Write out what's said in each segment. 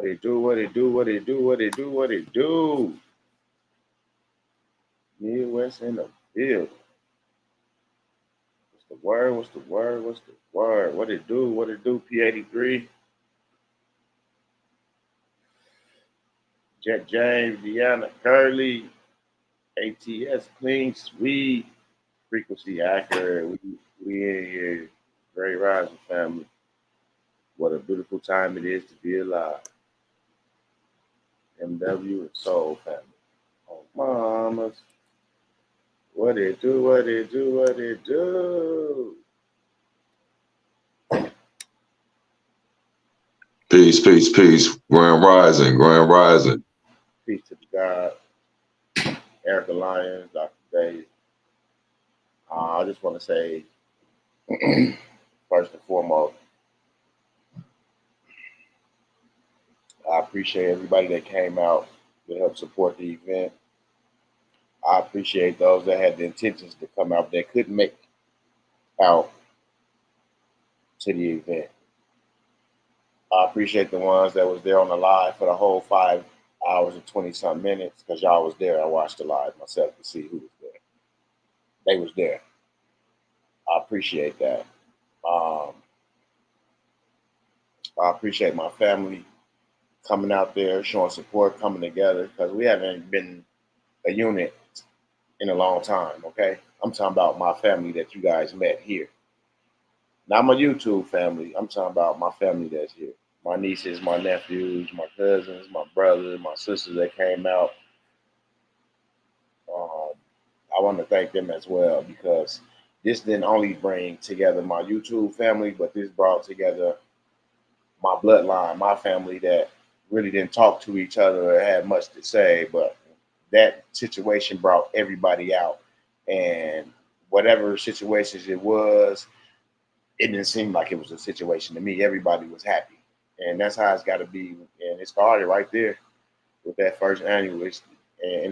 What it do, what it do, what it do, what it do, what it do. Midwest in the field. What's the word? What's the word? What's the word? What it do? What it do? P83. Jet James, Deanna Curley, ATS Clean Sweet, Frequency Accurate. We in here. Great Rising family. What a beautiful time it is to be alive. MW and Soul family. Oh, mamas. What it do, what it do, what it do. Peace, peace, peace. Grand Rising, Grand Rising. Peace to the God. Erica Lyons, Dr. Dave. I just want to say, first and foremost, I appreciate everybody that came out to help support the event. I appreciate those that had the intentions to come out that couldn't make out to the event. I appreciate the ones that was there on the live for the whole 5 hours and 20-some minutes, because y'all was there. I watched the live myself to see who was there. They was there. I appreciate that. I appreciate my family coming out there, showing support, coming together, because we haven't been a unit in a long time, okay? I'm talking about my family that you guys met here. Not my YouTube family. I'm talking about my family that's here. My nieces, my nephews, my cousins, my brothers, my sisters that came out. I want to thank them as well, because this didn't only bring together my YouTube family, but this brought together my bloodline, my family that really didn't talk to each other or had much to say, but that situation brought everybody out. And whatever situations it was, it didn't seem like it was a situation to me. Everybody was happy. And that's how it's got to be. And it started right there with that first annual, and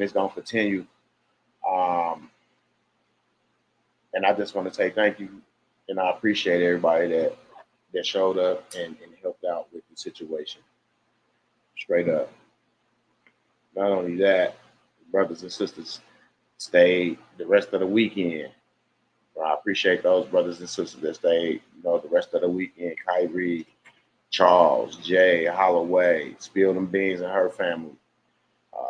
it's going to continue. And I just want to say thank you, and I appreciate everybody that showed up and helped out with the situation. Straight up. Not only that, brothers and sisters stayed the rest of the weekend. I appreciate those brothers and sisters that stayed, the rest of the weekend. Kyrie, Charles, Jay, Holloway, Spill Them Beans and her family.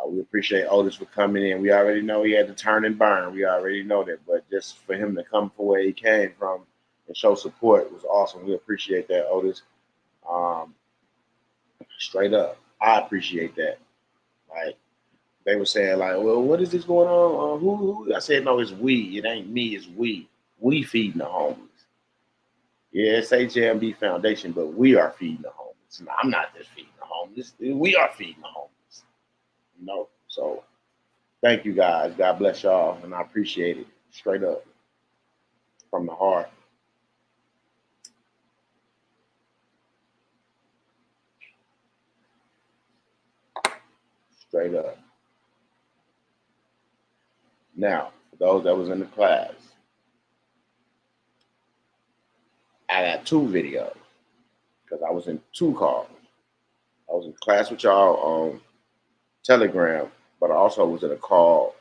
We appreciate Otis for coming in. We already know he had to turn and burn. We already know that. But just for him to come from where he came from and show support was awesome. We appreciate that, Otis. Straight up. I appreciate that. Like, they were saying, like, well, what is this going on? Who? I said, no, it's we. It ain't me, it's we. We feeding the homeless. Yeah, it's JMD Foundation, but we are feeding the homeless. I'm not just feeding the homeless. We are feeding the homeless. So thank you guys. God bless y'all, and I appreciate it. Straight up. From the heart. Straight up. Now, for those that was in the class, I got 2 videos because I was in 2 calls. I was in class with y'all on Telegram, but I also was in a call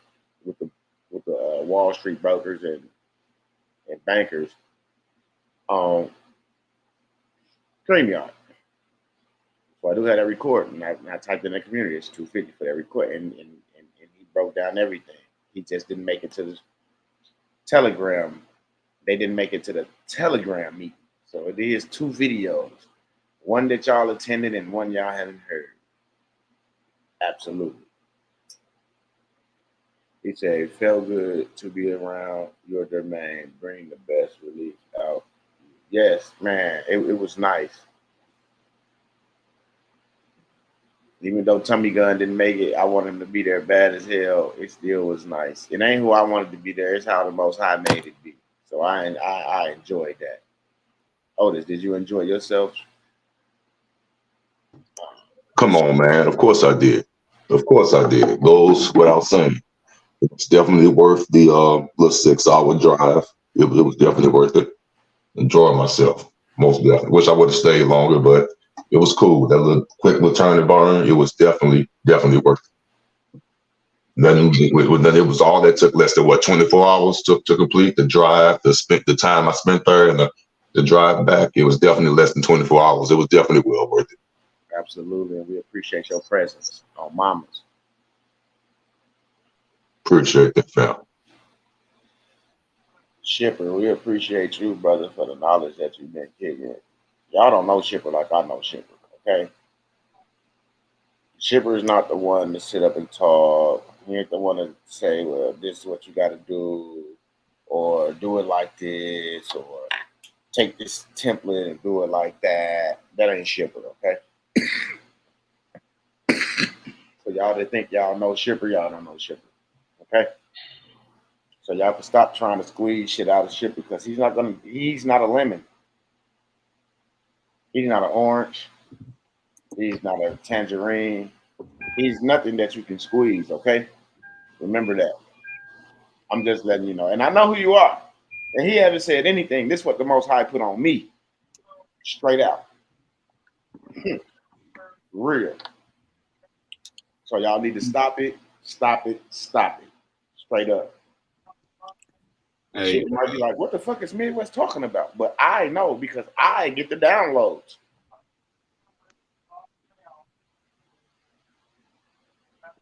with the Wall Street brokers and bankers on StreamYard. So I do have that recording. I typed in the community. It's $250 for that record, and he broke down everything. He just didn't make it to the Telegram. They didn't make it to the Telegram meeting. So it is 2 videos. One that y'all attended and one y'all haven't heard. Absolutely. He said, it felt good to be around your domain. Bring the best relief out. Yes, man, it was nice. Even though Tommy Gunn didn't make it, I wanted him to be there bad as hell. It still was nice. It ain't who I wanted to be there. It's how the Most High made it be. So I enjoyed that. Otis, did you enjoy yourself? Come on, man. Of course I did. Of course I did. It goes without saying. It's definitely worth the little 6-hour drive. It was definitely worth it. Enjoying myself. Most definitely. Wish I would have stayed longer, but It was cool. That little quick little turn and burn. It was definitely worth it. Nothing. It was all that took less than what 24 hours to complete the drive. The time I spent there and the drive back. It was definitely less than 24 hours. It was definitely well worth it. Absolutely, and we appreciate your presence on Mamas. Appreciate that, fam. Shipper, we appreciate you, brother, for the knowledge that you've been kicking. Y'all don't know Shipper like I know Shipper, okay? Shipper is not the one to sit up and talk. He ain't the one to say, well, this is what you got to do, or do it like this, or take this template and do it like that. That ain't Shipper, okay? So y'all that think y'all know Shipper, y'all don't know Shipper, okay? So y'all can stop trying to squeeze shit out of Shipper because he's not a lemon. He's not an orange. He's not a tangerine. He's nothing that you can squeeze, okay? Remember that. I'm just letting you know. And I know who you are. And he haven't said anything. This is what the Most High put on me. Straight out. Real. So y'all need to stop it. Stop it. Stop it. Straight up. Hey. Shit might be like, what the fuck is Midwest talking about? But I know because I get the downloads.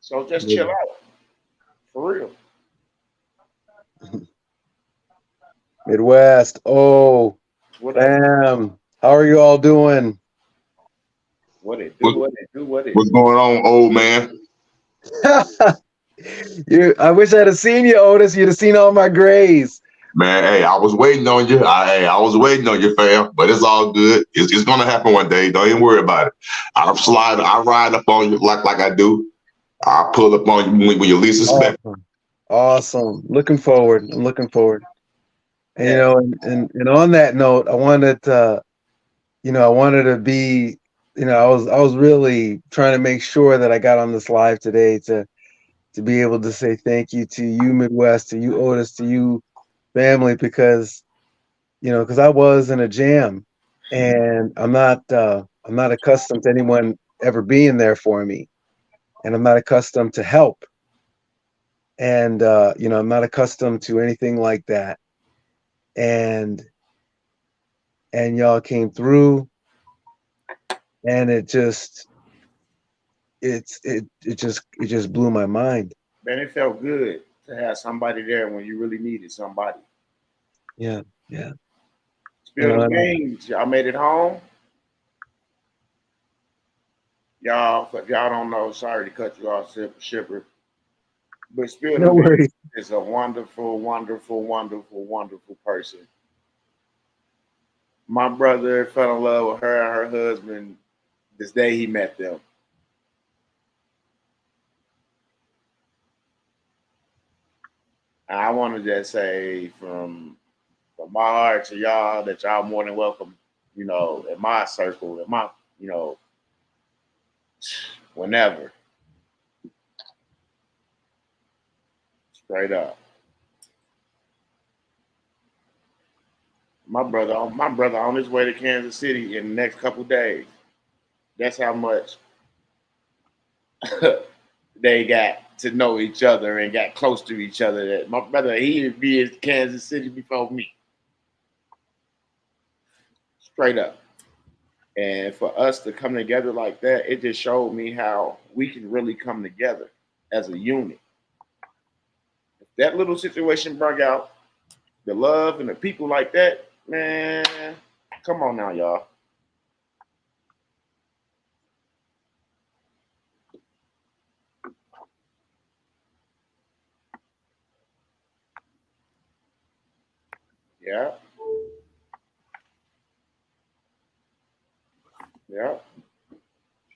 So just chill out. For real. Midwest. Oh, damn. How are you all doing? What it do? What's going on, old man? I wish I'd have seen you, Otis. You'd have seen all my grays. Man, hey, I was waiting on you. I was waiting on you, fam. But it's all good. It's gonna happen one day. Don't even worry about it. I ride up on you like I do. I'll pull up on you when you least suspect. Awesome. Looking forward. I'm looking forward. And, you know, and on that note, I wanted to be, you know, I was really trying to make sure that I got on this live today to be able to say thank you to you, Midwest, to you, Otis, to you, family, because, you know, because I was in a jam and I'm not accustomed to anyone ever being there for me. And I'm not accustomed to help. And, you know, I'm not accustomed to anything like that. And y'all came through and it just blew my mind. Man, it felt good to have somebody there when you really needed somebody. Yeah. Spill the beans. Y'all made it home. Y'all, if y'all don't know, sorry to cut you off, Shipper. But Spill the Beans is a wonderful, wonderful, wonderful, wonderful person. My brother fell in love with her and her husband this day he met them. And I want to just say from my heart to y'all that y'all more than welcome, you know, in my circle, in my, you know, whenever. Straight up. My brother on his way to Kansas City in the next couple days. That's how much they got to know each other and got close to each other. That my brother, he would be in Kansas City before me. Straight up. And for us to come together like that, it just showed me how we can really come together as a unit. If that little situation brought out the love and the people like that, man, come on now, y'all. Yeah. Yeah.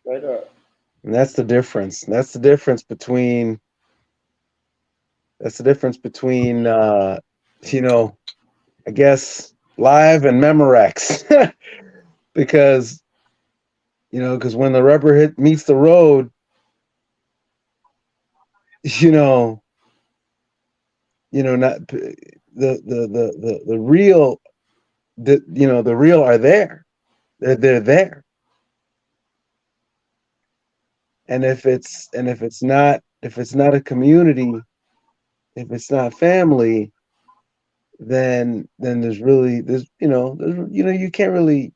Straight up. And that's the difference. That's the difference between you know, I guess live and Memorex. because when the rubber meets the road, not the real, the real are there. They're there. and if it's not a community, if it's not family, then there's you can't really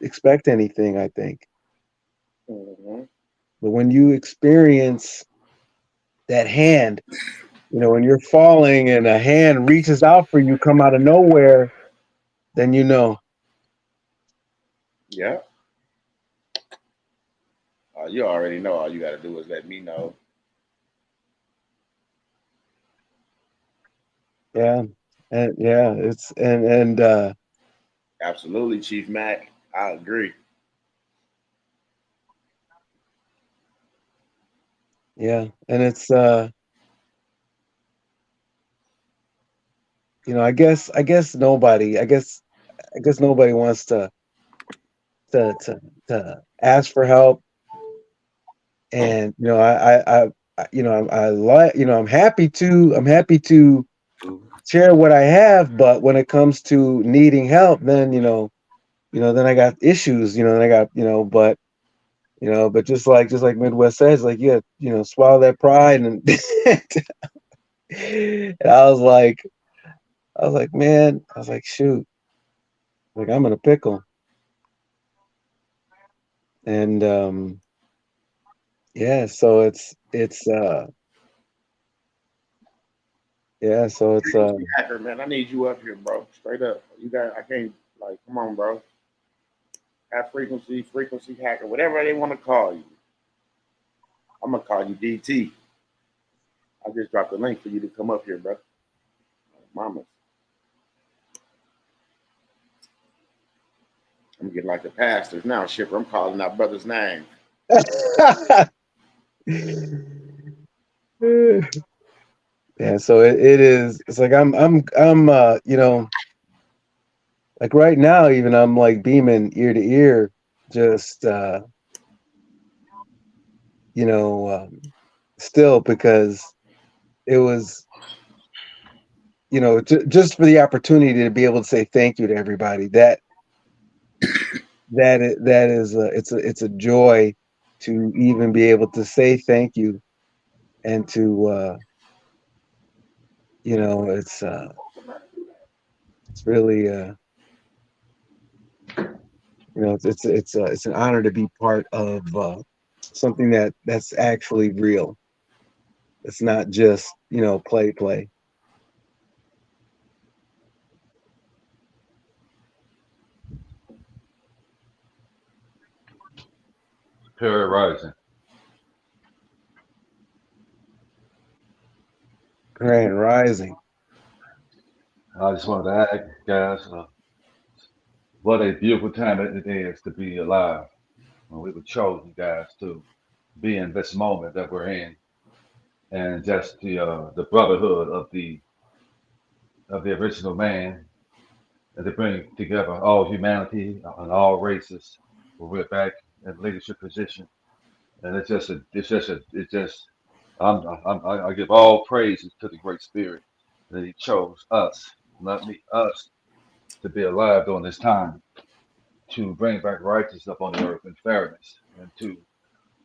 expect anything, I think. Mm-hmm. But when you experience that hand, when you're falling and a hand reaches out for you, come out of nowhere, then you know. Yeah. You already know. All you got to do is let me know. Yeah, and yeah, it's and Absolutely, Chief Mac. I agree. yeah, and it's I guess nobody, I guess nobody wants to to to ask for help, and I like, I'm happy to share what I have, but when it comes to needing help, then then I got issues, then I got, but just like Midwest says, like, yeah, swallow that pride, and and I was like, man, I was like, shoot, like I'm in a pickle, and yeah, so yeah, so it's Hacker, man, I need you up here, bro. Straight up. You got. I can't. Like, come on, bro. Have frequency hacker, whatever they want to call you. I'm gonna call you DT. I just dropped a link for you to come up here, bro. Mama, I'm getting like the pastors now, shipper. I'm calling out brother's name. yeah, so it is. It's like I'm like right now, even I'm like beaming ear to ear, just you know, still, because it was, just for the opportunity to be able to say thank you to everybody. That is it's a joy to even be able to say thank you, and to it's really it's an honor to be part of something that's actually real. It's not just play. Perry Rising. Grand Rising. I just wanted to ask guys, what a beautiful time it is to be alive. When we were chosen, guys, to be in this moment that we're in, and just the brotherhood of the original man, and to bring together all humanity and all races. We're back in leadership position, and it's just. I give all praises to the Great Spirit that He chose us, not me, us, to be alive during this time, to bring back righteousness up on the earth and fairness, and to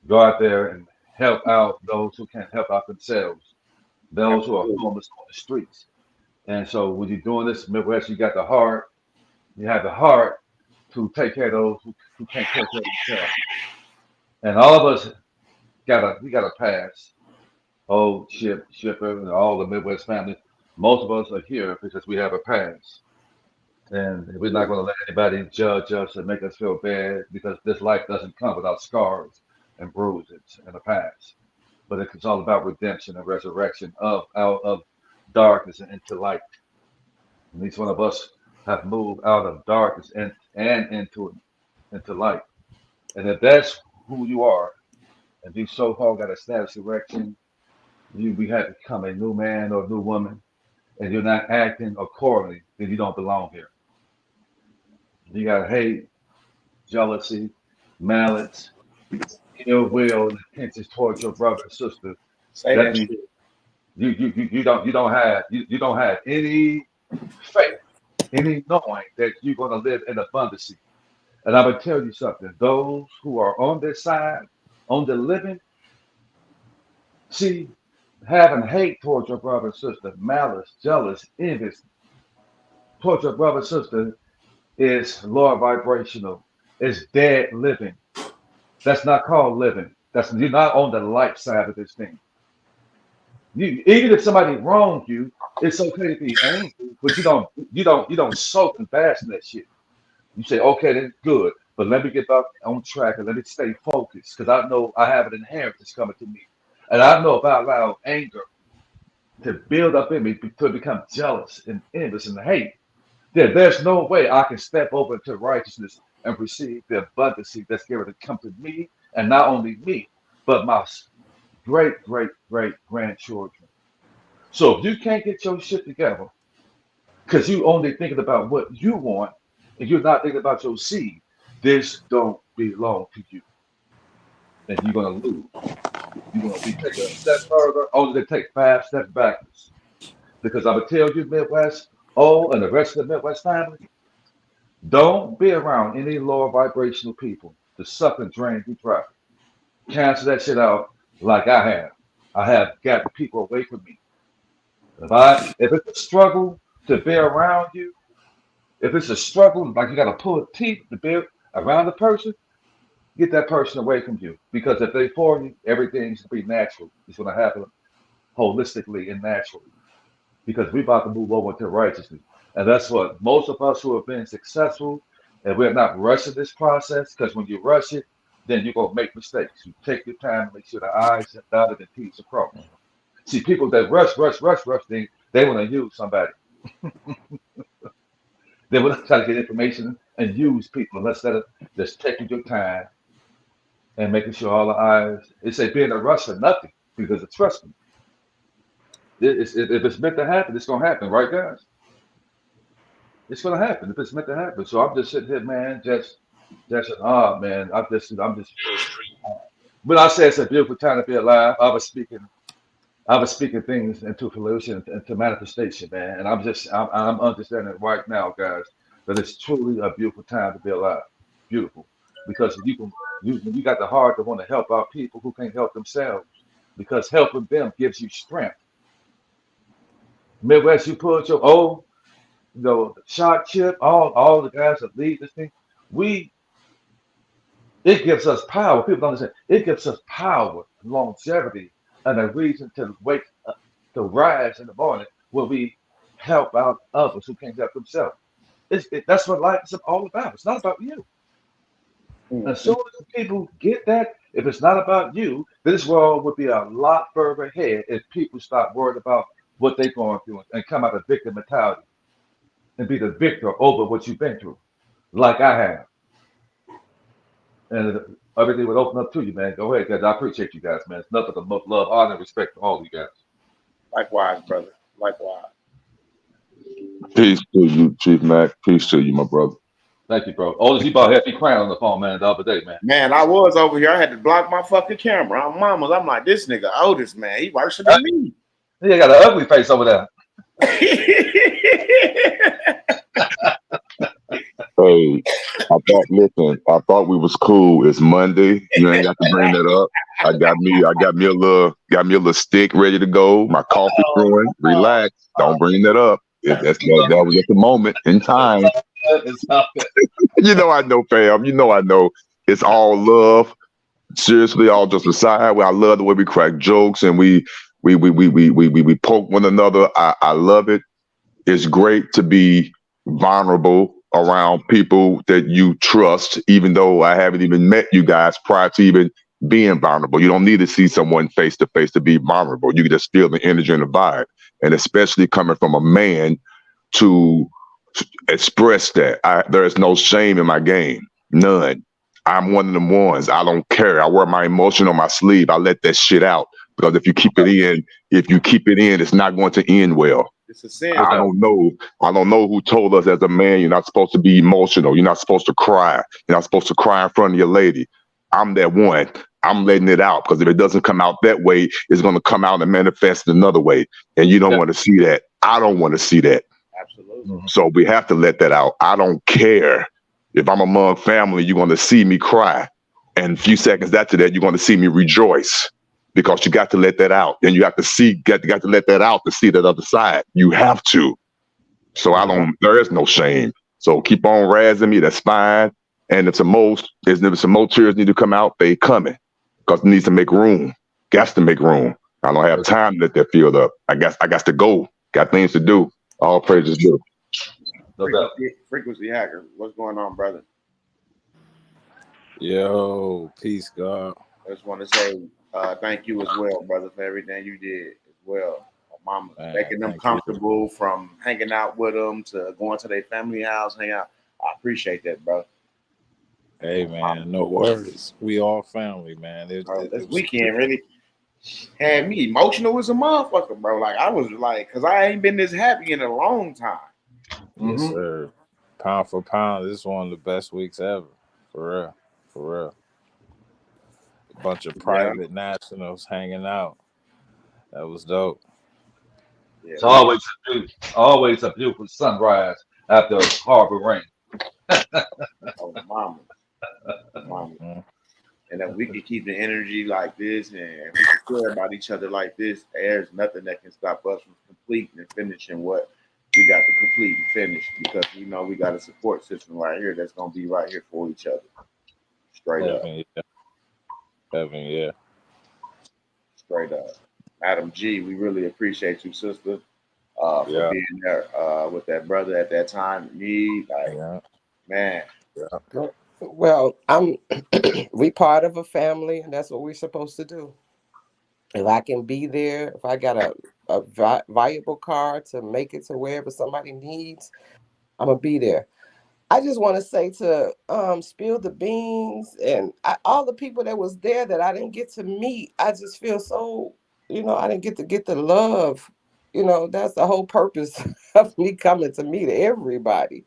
go out there and help out those who can't help out themselves, those who are Absolutely. homeless on the streets. And so when you're doing this, Midwest, you have the heart to take care of those who can't take care of themselves. And all of us we got a pass. Oh, Shipper, and all the Midwest families. Most of us are here because we have a pass. And we're not going to let anybody judge us and make us feel bad, because this life doesn't come without scars and bruises and a past. But it's all about redemption and resurrection of out of darkness and into light. And each one of us have moved out of darkness and into light. And if that's who you are, and you so far got a status erection, you we have become a new man or a new woman, and you're not acting accordingly, then you don't belong here. You got hate, jealousy, malice, ill will, and intentions towards your brother and sister. Say That that means shit. you don't have any faith, any knowing that you're gonna live in abundance. And I'm gonna tell you something. Those who are on this side, on the living. See, having hate towards your brother and sister, malice, jealous, envious towards your brother and sister is lower vibrational. It's dead living. That's not called living. That's you're not on the light side of this thing. Even if somebody wronged you, it's okay to be angry, but you don't soak and bask in that shit. You say, okay, that's good, but let me get back on track and let me stay focused because I know I have an inheritance coming to me. And I know if I allow anger to build up in me to become jealous and envious and hate, then there's no way I can step over into righteousness and receive the abundance that's going to come to me, and not only me, but my great, great, great grandchildren. So if you can't get your shit together, because you only thinking about what you want, and you're not thinking about your seed, this don't belong to you, and you're gonna lose. You're gonna be taking a step further, only to take 5 steps backwards. Because I'm gonna tell you, Midwest, and the rest of the Midwest family, don't be around any lower vibrational people to suck and drain you dry. Cancel that shit out like I have. I have gotten people away from me. If it's a struggle to be around you, if it's a struggle, like you gotta pull teeth to be around the person, get that person away from you. Because if they for you, everything's gonna be natural. It's gonna happen holistically and naturally. Because we're about to move over to righteousness. And that's what most of us who have been successful, and we're not rushing this process, because when you rush it, then you're gonna make mistakes. You take your time and make sure the I's are dotted and T's are crossed. See, people that rush, they want to use somebody. They want to try to get information and use people instead of just taking your time and making sure all the I's. It's a being a rush for nothing, because trust me, if it's meant to happen, it's gonna happen, right, guys? It's gonna happen if it's meant to happen. So I'm just sitting here, man, just man. I'm just. When I say it's a beautiful time to be alive, I was speaking things into fruition, into manifestation, man. And I'm understanding right now, guys, that it's truly a beautiful time to be alive. Beautiful, because you got the heart to want to help out people who can't help themselves, because helping them gives you strength. Midwest, you put your the shot chip, all the guys that lead this thing, it gives us power. People don't understand. It gives us power, longevity, and a reason to wake up, to rise in the morning when we help out others who can't help themselves. That's what life is all about. It's not about you. As soon as people get that, if it's not about you, this world would be a lot further ahead if people stop worried about what they're going through and come out of victim mentality and be the victor over what you've been through, like I have. And everything would open up to you, man. Go ahead, guys. I appreciate you guys, man. It's nothing but love, honor, and respect to all you guys. Likewise, brother. Likewise. Peace to you, Chief Mac. Peace to you, my brother. Thank you, bro. Oldest, you about had me crying on the phone, man, the other day, man. Man, I was over here. I had to block my fucking camera. I'm like, this nigga Otis, man. He worse than me. He got an ugly face over there. Hey, I thought we was cool. It's Monday. You ain't got to bring that up. I got me a little stick ready to go. My coffee brewing. Relax. Don't bring that up. That was at the moment in time. You know I know, fam. You know I know. It's all love. Seriously, all just aside. I love the way we crack jokes and we poke one another. I love it. It's great to be vulnerable around people that you trust, even though I haven't even met you guys prior to even being vulnerable. You don't need to see someone face to face to be vulnerable. You can just feel the energy and the vibe. And especially coming from a man to express that. There is no shame in my game. None. I'm one of them ones. I don't care. I wear my emotion on my sleeve. I let that shit out. Because if you keep it in, it's not going to end well. It's a sin. I don't know who told us as a man you're not supposed to be emotional. You're not supposed to cry. You're not supposed to cry in front of your lady. I'm that one. I'm letting it out, because if it doesn't come out that way, it's going to come out and manifest another way. And you don't want to see that. I don't want to see that. Absolutely. So we have to let that out. I don't care if I'm among family, you're going to see me cry. And a few seconds after that, you're going to see me rejoice, because you got to let that out. And you have to see, got to let that out to see that other side. You have to. So there is no shame. So keep on razzing me. That's fine. And if some more tears need to come out, they coming, because it needs to make room. Got to make room. I don't have time to let that field up. I got to go. Got things to do. All praises due. Frequency hacker, what's going on, brother? Yo, peace, God. I just want to say thank you as well, brother, for everything you did as well. Mama, making them comfortable from hanging out with them to going to their family house, hang out. I appreciate that, bro. Hey, man, no worries. We all family, man. This weekend really had me emotional as a motherfucker, bro. Like, I was like, because I ain't been this happy in a long time. Yes, sir. Pound for pound, this is one of the best weeks ever. For real. For real. A bunch of private nationals hanging out. That was dope. Yeah, it's always a beautiful sunrise after a harbor rain. Oh, mama. And that we can keep the energy like this, and we can care about each other like this, there's nothing that can stop us from completing and finishing what we got to complete and finish, because we know we got a support system right here that's gonna be right here for each other. Straight up. Yeah. Straight up. Madam G, we really appreciate you, sister, for being there with that brother at that time in need. Like, man. Yeah. Well, we part of a family, and that's what we're supposed to do. If I can be there, if I got a viable car to make it to wherever somebody needs, I'm gonna be there. I just want to say to spill the beans and all the people that was there that I didn't get to meet. I just feel so, I didn't get the love. That's the whole purpose of me coming to meet everybody.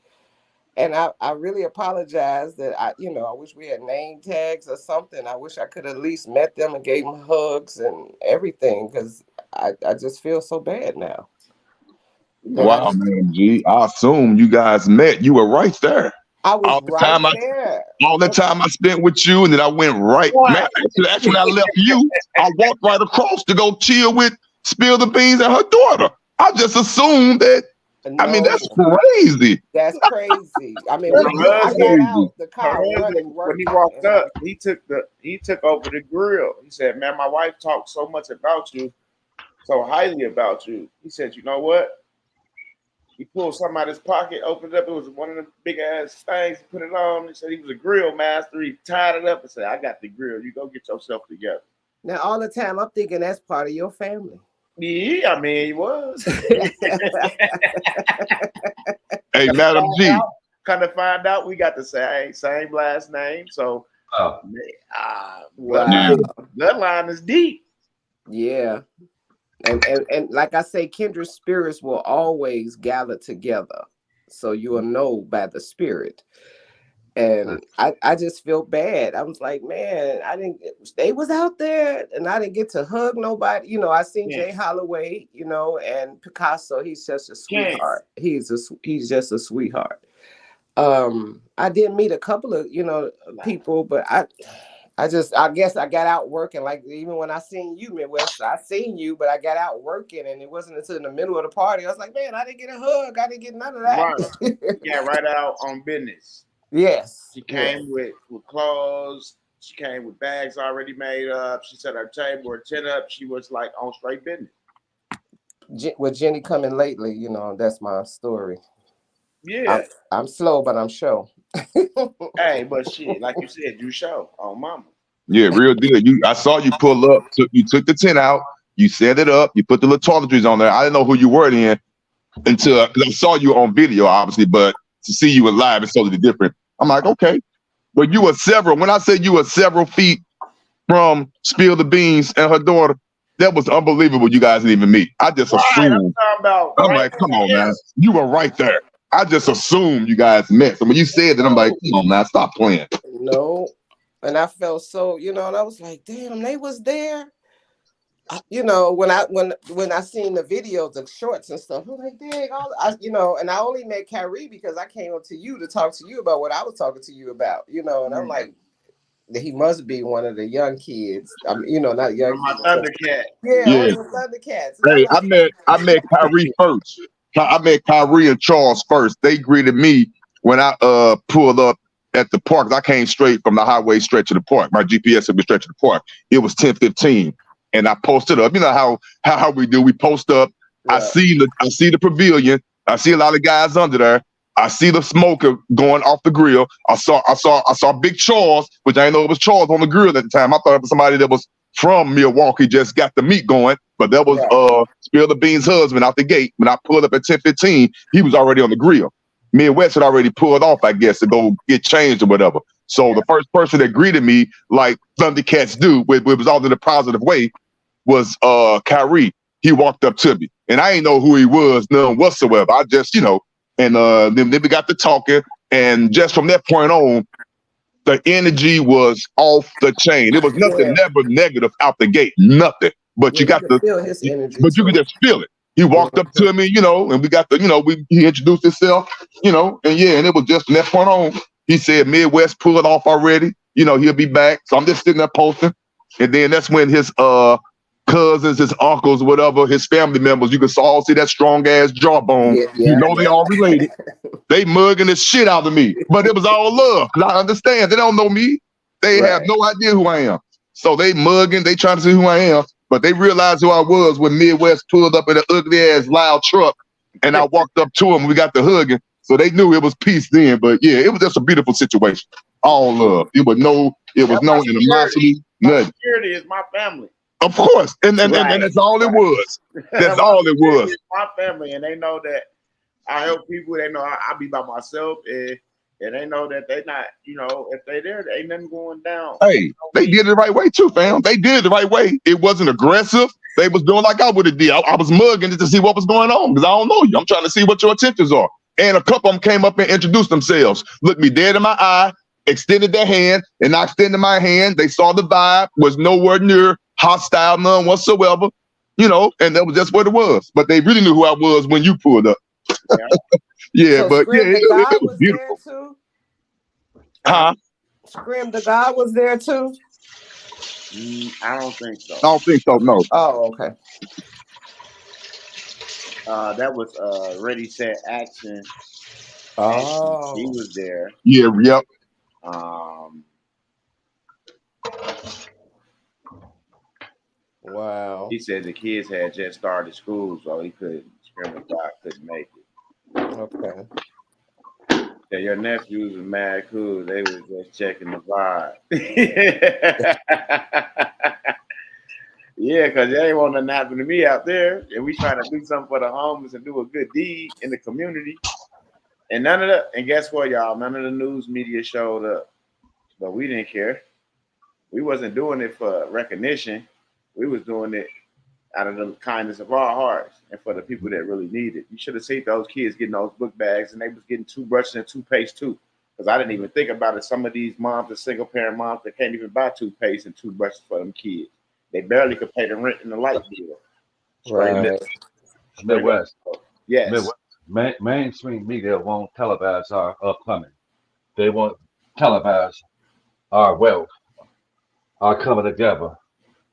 And I really apologize that I wish we had name tags or something. I wish I could at least met them and gave them hugs and everything, because I just feel so bad now. Wow, man, G. I assume you guys met. You were right there. I was right there. All the time I spent with you, and then I went right. Man, actually, when I left you, I walked right across to go chill with Spill the Beans and her daughter. I just assumed that. No, I mean, that's crazy. That's crazy. I mean, I got out the car running. When he walked up, he took over the grill. He said, "Man, my wife talked so much about you, so highly about you." He said, "You know what?" He pulled something out of his pocket, opened it up. It was one of the big ass things. He put it on. He said he was a grill master. He tied it up and said, "I got the grill. You go get yourself together." Now, all the time, I'm thinking that's part of your family. Yeah, I mean, he was. Hey, Madam G. Kind of find out we got the same last name. So, bloodline is deep. Yeah. And like I say, kindred spirits will always gather together. So you will know by the spirit. And I just feel bad. I was like, man, they was out there and I didn't get to hug nobody. I seen Jay Holloway, and Picasso. He's just a sweetheart. He's just a sweetheart. I did meet a couple of, people, but I guess I got out working. Like, even when I seen you, Midwest, I seen you, but I got out working, and it wasn't until in the middle of the party I was like, man, I didn't get a hug. I didn't get none of that. Right. Yeah, right out on business. Yes. She came with clothes. She came with bags already made up. She set her table, her tent up. She was like on straight business. With Jenny coming lately, that's my story. Yeah. I'm slow, but I'm sure. Hey, but shit, like you said, you show on mama. Yeah, real deal. I saw you pull up. You took the tent out. You set it up. You put the little toiletries on there. I didn't know who you were then until I saw you on video, obviously. But to see you live is totally different. I'm like, okay. But you were several. When I said you were several feet from Spill the Beans and her daughter, that was unbelievable. You guys didn't even meet. I just assumed. I'm like, come on, man. You were right there. I just assumed you guys met. So when you said that, I'm like, come on, man, stop playing. No. And I felt so, and I was like, damn, they was there. When I seen the videos, the shorts and stuff, I'm like, dang, and I only met Kyrie because I came up to you to talk to you about what I was talking to you about, and I'm like, he must be one of the young kids. I mean, not young My kids. Thundercat. Yeah, one of the Thundercats. And I'm Hey, like, I met Kyrie first. I met Kyrie and Charles first. They greeted me when I pulled up at the park. I came straight from the highway straight to the park. My GPS had been straight to the park. It was 10:15, and I posted up. You know how we do. We post up. yeah. I see the pavilion. I see a lot of guys under there. I see the smoker going off the grill. I saw Big Charles, which I didn't know it was Charles on the grill at the time. I thought it was somebody that was from Milwaukee, just got the meat going. But that was Spill the Beans' husband out the gate. When I pulled up at 10:15, he was already on the grill. Midwest had already pulled off, I guess, to go get changed or whatever. So the first person that greeted me, like Thundercats do, it was all in a positive way, was Kyrie. He walked up to me, and I didn't know who he was, none whatsoever. I just, and then we got to talking, and just from that point on, the energy was off the chain. It was nothing, never negative out the gate, nothing. But you got to feel his energy. But you could just feel it. He walked up to me, and we got he introduced himself, and it was just from that point on. He said Midwest pull it off already. He'll be back. So I'm just sitting there posting, and then that's when his cousins, his uncles, whatever, his family members, you can all see that strong ass jawbone. They all related. They mugging the shit out of me, but it was all love. Cause I understand they don't know me. They have no idea who I am. So they mugging, they trying to see who I am, but they realized who I was when Midwest pulled up in an ugly ass loud truck, and I walked up to him. We got the hugging, so they knew it was peace then. But yeah, it was just a beautiful situation. All love. It was no animosity. Nothing. Security is my family. Of course, and that's all it was. That's all it was. It's my family, and they know that I help people. They know I be by myself, and they know that they not, if they there, there ain't nothing going down. Hey, they did it the right way too, fam. They did it the right way. It wasn't aggressive. They was doing like I would have did. I was mugging it to see what was going on because I don't know you. I'm trying to see what your intentions are. And a couple of them came up and introduced themselves, looked me dead in my eye, extended their hand, and I extended my hand. They saw the vibe, was nowhere near hostile, none whatsoever, and that was just what it was. But they really knew who I was when you pulled up. So but Scrim yeah, the it was beautiful. There too? Huh? Scrim the God was there too? I don't think so. I don't think so, no. Oh, okay. That was Ready, Set, Action. Oh. He was there. Yeah, yep. Wow. He said the kids had just started school, so he couldn't make it. Okay. Yeah, your nephews were mad cool. They was just checking the vibe. Yeah, because they ain't want nothing happen to me out there. And we trying to do something for the homeless and do a good deed in the community. And guess what, y'all? None of the news media showed up. But we didn't care. We wasn't doing it for recognition. We was doing it out of the kindness of our hearts and for the people that really need it. You should have seen those kids getting those book bags, and they was getting toothbrushes and toothpaste too. Because I didn't even think about it. Some of these moms, the single parent moms, that can't even buy toothpaste and toothbrushes for them kids. They barely could pay the rent and the light bill. Right. Midwest. Yes. Midwest. Mainstream media won't televise our upcoming. They won't televise our wealth, our coming together.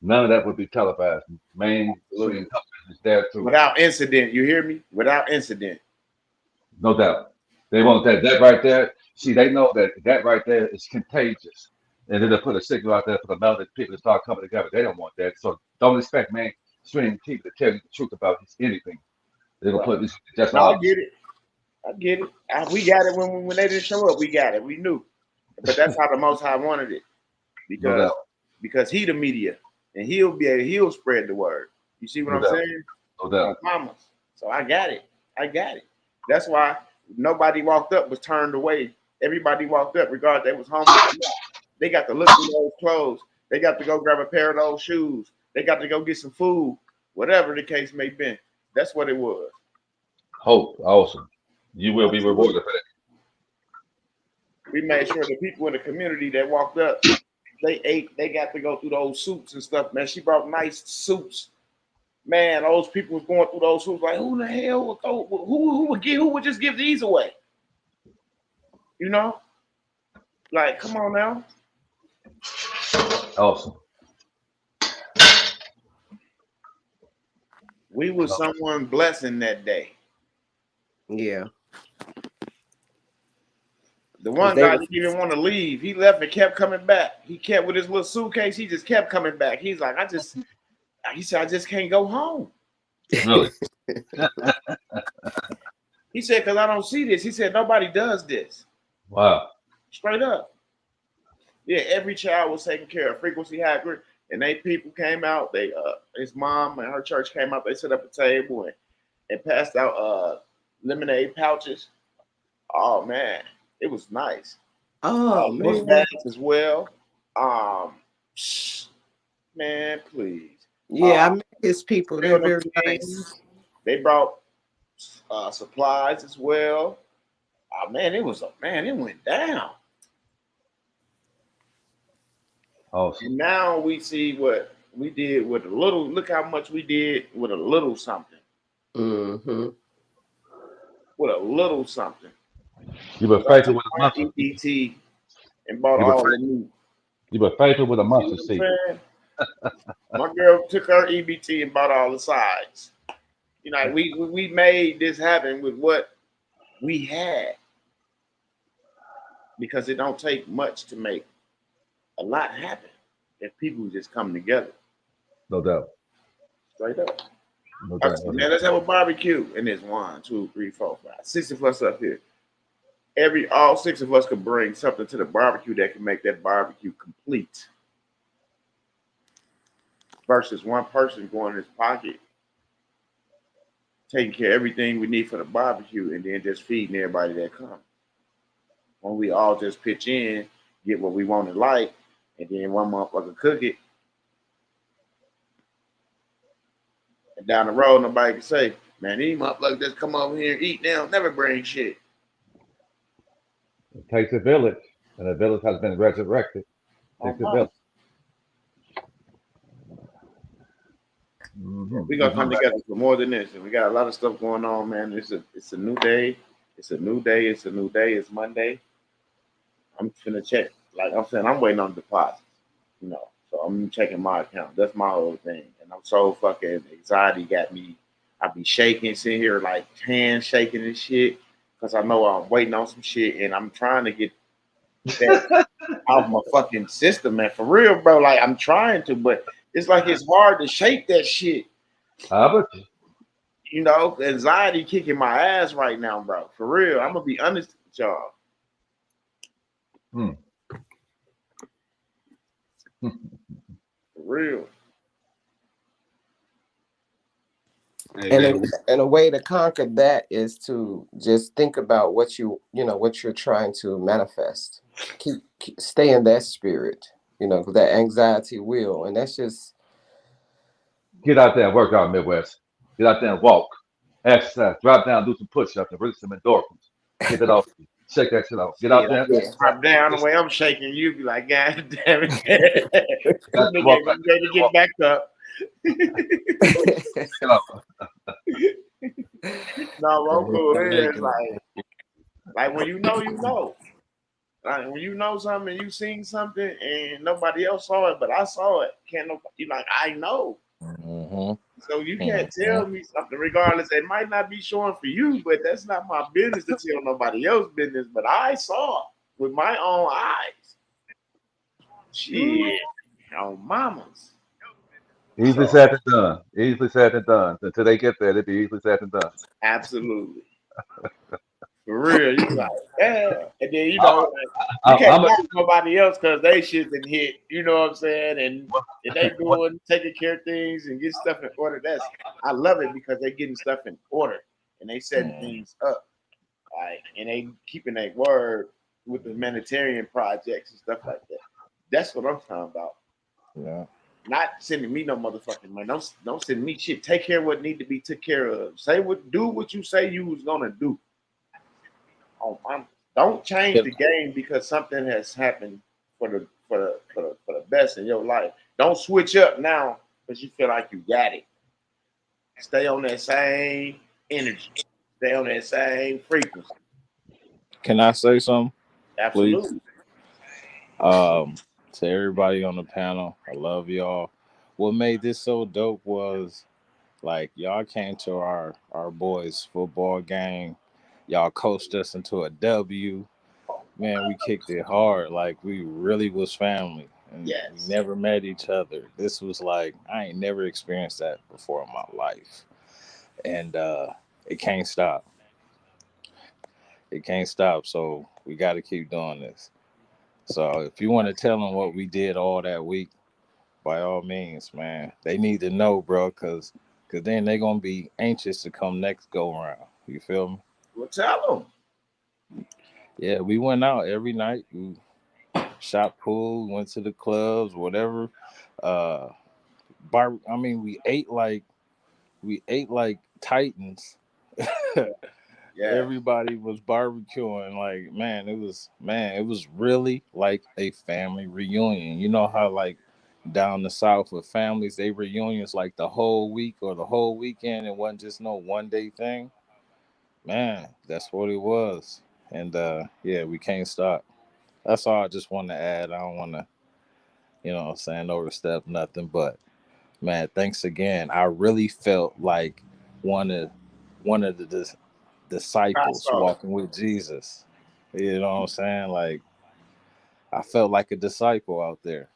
None of that would be televised. Mainstream is there too. Without incident, you hear me? Without incident. No doubt. They want that. That right there. See, they know that right there is contagious. And then they put a signal out there for the melted people to start coming together. They don't want that. So don't expect mainstream TV to tell you the truth about anything. They're gonna put this just I get it. We got it when they didn't show up. We got it. We knew. But that's how the Most High wanted it. Because he the media. And he'll spread the word. You see what I'm saying? No doubt. Promise. So I got it. That's why nobody walked up was turned away. Everybody walked up, regardless they was homeless. They got to look through those clothes. They got to go grab a pair of those shoes. They got to go get some food, whatever the case may be. That's what it was. Hope, awesome. You will be rewarded for that. We made sure the people in the community that walked up, they ate. They got to go through those soups and stuff, man. She brought nice soups. Man, those people was going through those soups like, who the hell would go? Who would just give these away? Like, come on now. Awesome. We was someone blessing that day. Yeah. The one They guy was, didn't even want to leave. He left and kept coming back. He kept with his little suitcase. He just kept coming back. He's like, he said, I just can't go home. Really? He said, because I don't see this. He said, nobody does this. Wow. Straight up. Yeah, every child was taken care of. Frequency High Group. And they people came out. They his mom and her church came out. They set up a table and passed out lemonade pouches. Oh man, it was nice. oh Book man. bags as well. Man, please. Yeah, I met his people. They're very nice. They brought supplies as well. Oh man, it went down. Awesome. And now we see what we did with a little. Look how much we did with a little something. Mm-hmm. With a little something. You were faithful with a mustard seed. EBT and bought all the meat. You were faithful with a mustard See seed. what I'm saying? My girl took her EBT and bought all the sides. You know, we made this happen with what we had. Because it don't take much to make a lot happen if people just come together. No doubt. Straight up. No doubt. Man, let's have a barbecue. And there's 1, 2, 3, 4, 5, 6 of us up here. All 6 of us could bring something to the barbecue that can make that barbecue complete. Versus one person going in his pocket, taking care of everything we need for the barbecue, and then just feeding everybody that comes. When we all just pitch in, get what we want and like, and then one motherfucker cook it. And down the road, nobody can say, man, these motherfuckers just come over here and eat now, never bring shit. It takes a village, and the village has been resurrected. It takes a village. Mm-hmm. We're gonna come together for more than this, and we got a lot of stuff going on, man. It's a new day. It's a new day. It's a new day. It's Monday. I'm finna check. Like I'm saying, I'm waiting on deposits. You know, so I'm checking my account. That's my whole thing, and I'm so fucking anxiety got me. I be shaking, sitting here like hands shaking and shit, because I know I'm waiting on some shit, and I'm trying to get that out of my fucking system, man. For real, bro. Like I'm trying to, but it's like it's hard to shake that shit. You know, anxiety kicking my ass right now, bro. For real. I'm gonna be honest with y'all. For real. And a way to conquer that is to just think about what what you're trying to manifest. Stay in that spirit, because that anxiety will, and that's just get out there and work out, Midwest. Get out there and walk, exercise, drop down, do some push-ups, and release some endorphins. Get it off. Shake that shit off. Get out there. Drop down the way I'm shaking. You be like, God damn it. I'm ready to get back up. No, I'm cool. It's like when you know. Like when you know something and you seen something and nobody else saw it, but I saw it. Can't nobody, you like, I know. Mm-hmm. So you can't tell me something, regardless. It might not be showing for you, but that's not my business to tell nobody else's business. But I saw it with my own eyes. Shit, on mamas. Easily said and done. Easily said and done. Until they get there, it'll be easily said and done. Absolutely. For real, you like, yeah. And then, you can't blame nobody else because they shit been hit, you know what I'm saying? And they doing, taking care of things and getting stuff in order. I love it because they getting stuff in order and they setting things up. And they keeping their word with the humanitarian projects and stuff like that. That's what I'm talking about. Yeah. Not sending me no motherfucking money. Don't send me shit. Take care of what need to be took care of. Do what you say you was gonna do. Don't change the game because something has happened for the best in your life. Don't switch up now because you feel like you got it. Stay on that same energy. Stay on that same frequency. Can I say something? Absolutely. Please? To everybody on the panel, I love y'all. What made this so dope was like y'all came to our boys football game. Y'all coached us into a W. Man, we kicked it hard. Like we really was family, and we Yes. never met each other. This was like I ain't never experienced that before in my life, and it can't stop. It can't stop. So we got to keep doing this. So if you want to tell them what we did all that week, by all means, man, they need to know, bro, cause then they gonna be anxious to come next go around. You feel me? Well, tell Yeah, we went out every night. We shot pool, went to the clubs, whatever. Uh, I mean, we ate like titans. them. Yeah. Everybody was barbecuing. Like, man, it was really like a family reunion. You know how like down the south with families, they reunions like the whole week or the whole weekend. It wasn't just no 1 day thing. Man, that's what it was. And yeah, we can't stop. That's all I just want to add. I don't want to, what I'm saying, overstep nothing. But man, thanks again. I really felt like one of the disciples Pastor. walking with Jesus. You know what I'm saying? Like I felt like a disciple out there.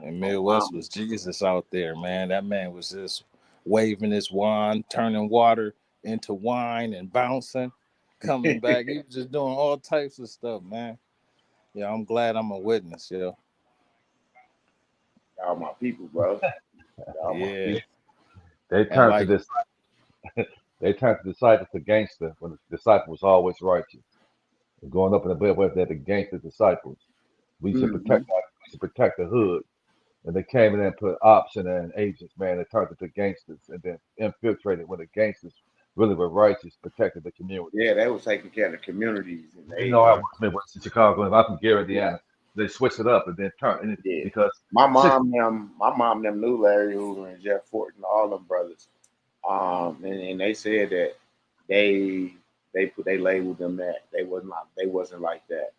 And Oh, Midwest mama. was Jesus out there, man. That man was just waving his wand, turning water into wine and bouncing, coming back. He was just doing all types of stuff, man. Yeah, I'm glad I'm a witness, yo. Y'all my people, bro. Y'all my Yeah. people. They And turned to like, this. They turned the disciples to gangster when the disciple was always righteous. Going up in the bed with the gangster disciples. We should Mm-hmm. protect. We should protect the hood. And they came in and put ops in there and agents, man. They turned into gangsters and then infiltrated when the gangsters really were righteous, protected the community. Yeah, they was taking care of the communities, and You they know, I was Midwest in Chicago, and I'm from Gary, yeah, Indiana. They switched it up and then turned it yeah. because My six. mom them knew Larry Hoover and Jeff Fortin, all them brothers. And they said that they labeled them that they wasn't like that.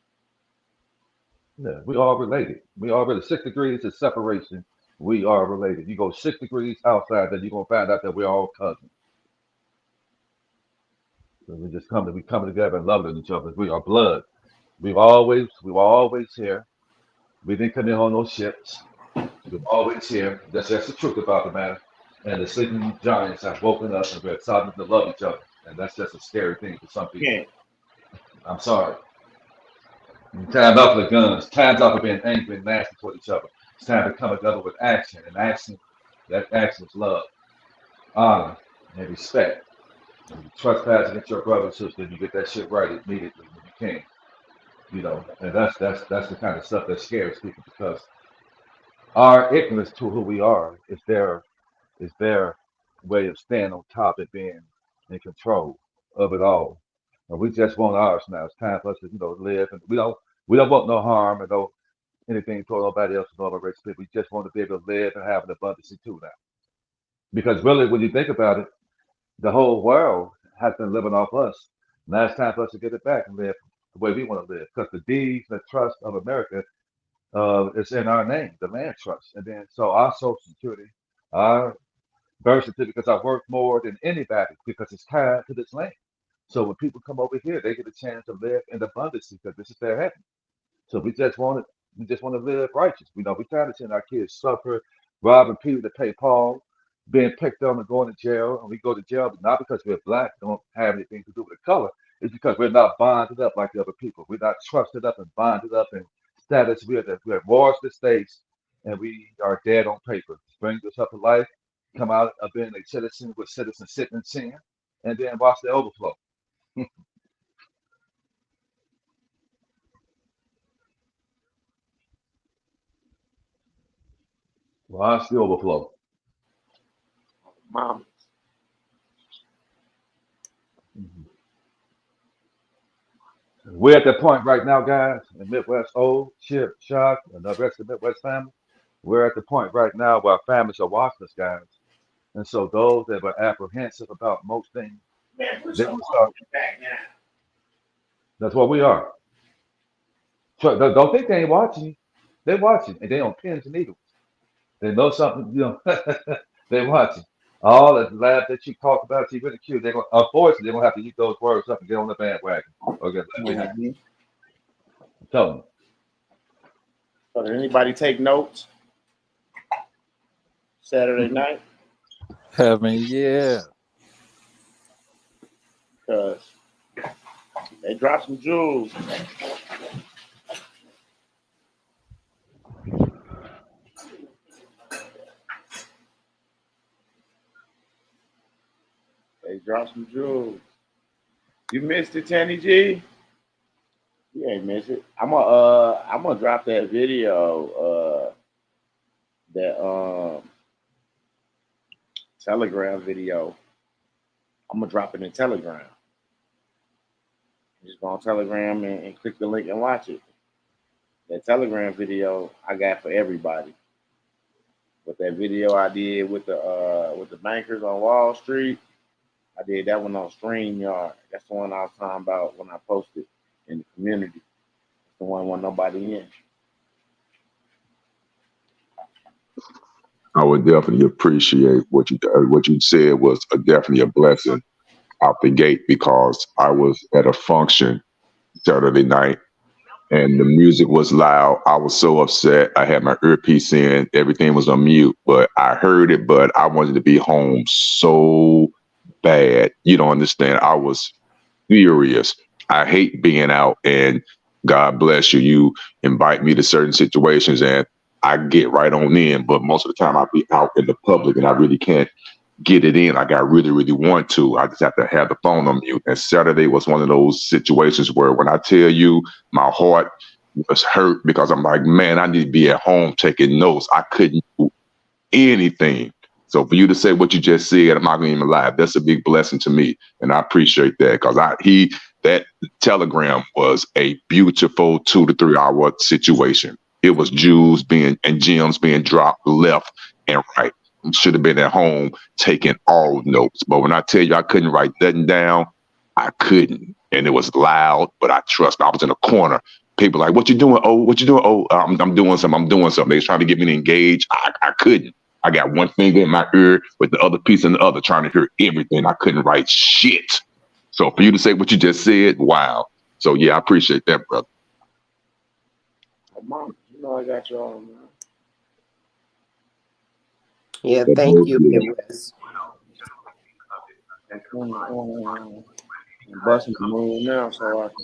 Yeah, we all related. We all related. 6 degrees of separation. We are related. You go 6 degrees outside, then you're gonna find out that we're all cousins. So we come together and loving each other. We are blood. We were always here. We didn't come in on no ships. We were always here. That's the truth about the matter. And the sleeping giants have woken up and we're starting to love each other. And that's just a scary thing for some people. Can't. I'm sorry. Time's out for the guns. Time's out for being angry and nasty toward each other. It's time to come together with action. And action, that action is love, honor, and respect. When you trespass against your brother and sister, you get that shit right immediately when you can. And that's the kind of stuff that scares people because our ignorance to who we are is their way of staying on top and being in control of it all. And we just want ours now. It's time for us to, live, and we don't want no harm and no anything toward nobody else and all the rest of it. We just want to be able to live and have an abundance too now. Because really, when you think about it, the whole world has been living off us. Now it's time for us to get it back and live the way we want to live. Because the deeds, the trust of America is in our name, the land trust. And then so our Social Security, our birth certificates are worth more than anybody because it's tied to this land. So when people come over here, they get a chance to live in abundance because this is their heaven. So we just want to live righteous. We trying to send our kids suffer, robbing people to pay Paul, being picked on and going to jail. And we go to jail, but not because we're black, don't have anything to do with the color. It's because we're not bonded up like the other people. We're not trusted up and bonded up in status. We're wars to states, and we are dead on paper. Bring us up to life, come out of being a citizen with citizen sitting in sin, and then watch the overflow. Watch the overflow. Mom. We're at the point right now, guys, in Midwest O, Chip, Shock, and the rest of the Midwest family. We're at the point right now where our families are watching us, guys. And so those that were apprehensive about most things, Man, put they your will start. phone back now. That's what we are. So don't think they ain't watching you. They're watching, and they on pins and needles. They know something, they're watching. All the laugh that you talk about, you ridicule, they're going, unfortunately, they're going to have to eat those words up and get on the bandwagon or get left behind. Mhm. I'm telling you. So did anybody take notes Saturday night? Heaven, yeah. Because they dropped some jewels. They dropped some jewels. You missed it, Tanny G? You ain't miss it. I'm gonna drop that video, that Telegram video. I'm gonna drop it in Telegram. Just go on Telegram and click the link and watch it. That Telegram video I got for everybody. With that video I did with the bankers on Wall Street, I did that one on StreamYard. That's the one I was talking about when I posted in the community. It's the one with nobody in. I would definitely appreciate what you said was definitely a blessing out the gate, because I was at a function Saturday night and the music was loud. I was so upset. I had my earpiece in, everything was on mute, but I heard it, but I wanted to be home so bad. You don't understand. I was furious. I hate being out, and God bless you. You invite me to certain situations and I get right on in, but most of the time I'll be out in the public and I really can't get it in like I really, really want to. I just have to have the phone on mute. And Saturday was one of those situations where when I tell you my heart was hurt, because I'm like, man, I need to be at home taking notes. I couldn't do anything. So for you to say what you just said, I'm not going to even lie. That's a big blessing to me. And I appreciate that, because that Telegram was a beautiful 2 to 3 hour situation. It was jewels and gems being dropped left and right. Should have been at home taking all notes. But when I tell you I couldn't write nothing down, I couldn't. And it was loud, but I trust me. I was in a corner. People like, what you doing? Oh, what you doing? Oh, I'm doing something. I'm doing something. They was trying to get me to engage. I couldn't. I got one finger in my ear with the other piece in the other, trying to hear everything. I couldn't write shit. So for you to say what you just said, wow. So yeah, I appreciate that, brother. Mom, you know I got you all, man. Yeah, thank you, Midwest. I'm busting the moon now, so I can.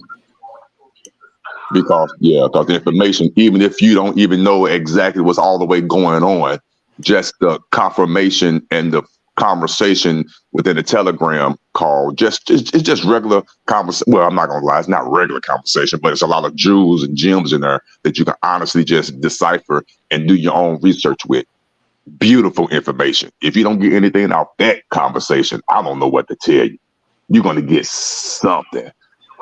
Because the information, even if you don't even know exactly what's all the way going on, just the confirmation and the conversation within the Telegram call, it's just regular conversation. Well, I'm not gonna lie, it's not regular conversation, but it's a lot of jewels and gems in there that you can honestly just decipher and do your own research with. Beautiful information. If you don't get anything out that conversation, I don't know what to tell you. You're gonna get something.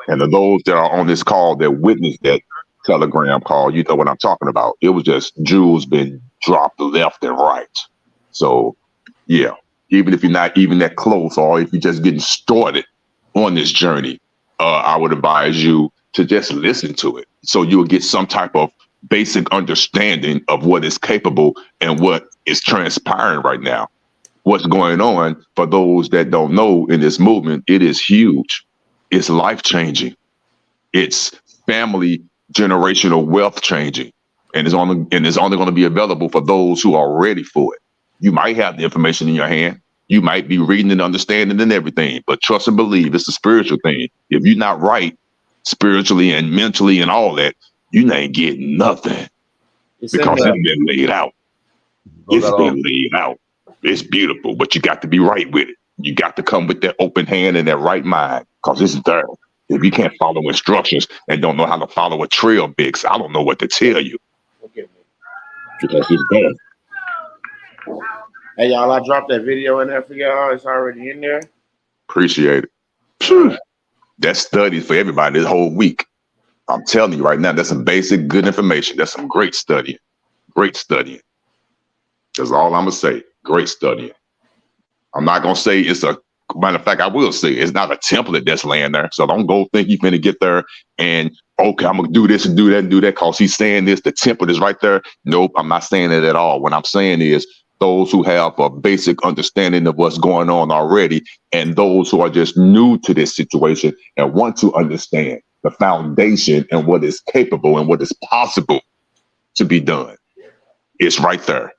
And of those that are on this call that witnessed that Telegram call, you know what I'm talking about. It was just jewels being dropped left and right. So, yeah, even if you're not even that close, or if you're just getting started on this journey, I would advise you to just listen to it, so you'll get some type of basic understanding of what is capable and what is transpiring right now. What's going on, for those that don't know, in this movement, it is huge. It's life-changing. It's family generational wealth changing. And it's only going to be available for those who are ready for it. You might have the information in your hand. You might be reading and understanding and everything, but trust and believe, it's a spiritual thing. If you're not right spiritually and mentally and all that, you ain't getting nothing, because it's been laid out. It's been laid out. It's beautiful, but you got to be right with it. You got to come with that open hand and that right mind, because it's there. If you can't follow instructions and don't know how to follow a trail, Biggs, I don't know what to tell you. Because it's there. Hey, y'all, I dropped that video in there for y'all. It's already in there. Appreciate it. Phew. That's studies for everybody this whole week. I'm telling you right now, that's some basic good information. That's some great studying. Great studying. That's all I'm going to say. Great studying. I'm not going to say it's a matter of fact, I will say it's not a template that's laying there. So don't go think you're finna get there and okay, I'm gonna do this and do that and do that because he's saying this. The template is right there. Nope, I'm not saying it at all. What I'm saying is those who have a basic understanding of what's going on already, and those who are just new to this situation and want to understand the foundation and what is capable and what is possible to be done. It's right there.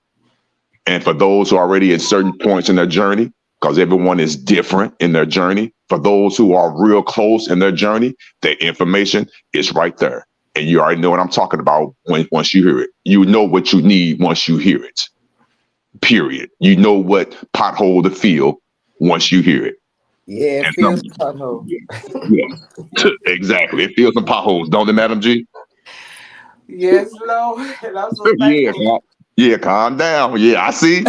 And for those who are already at certain points in their journey, because everyone is different in their journey, for those who are real close in their journey, the information is right there. And you already know what I'm talking about once you hear it. You know what you need once you hear it. Period. You know what pothole to feel once you hear it. Yeah, it And feels pothole. yeah, exactly. It feels some potholes, don't it, Madam G? Yes, Lord. And I'm so Yeah, thankful. yeah, calm down. Yeah, I see.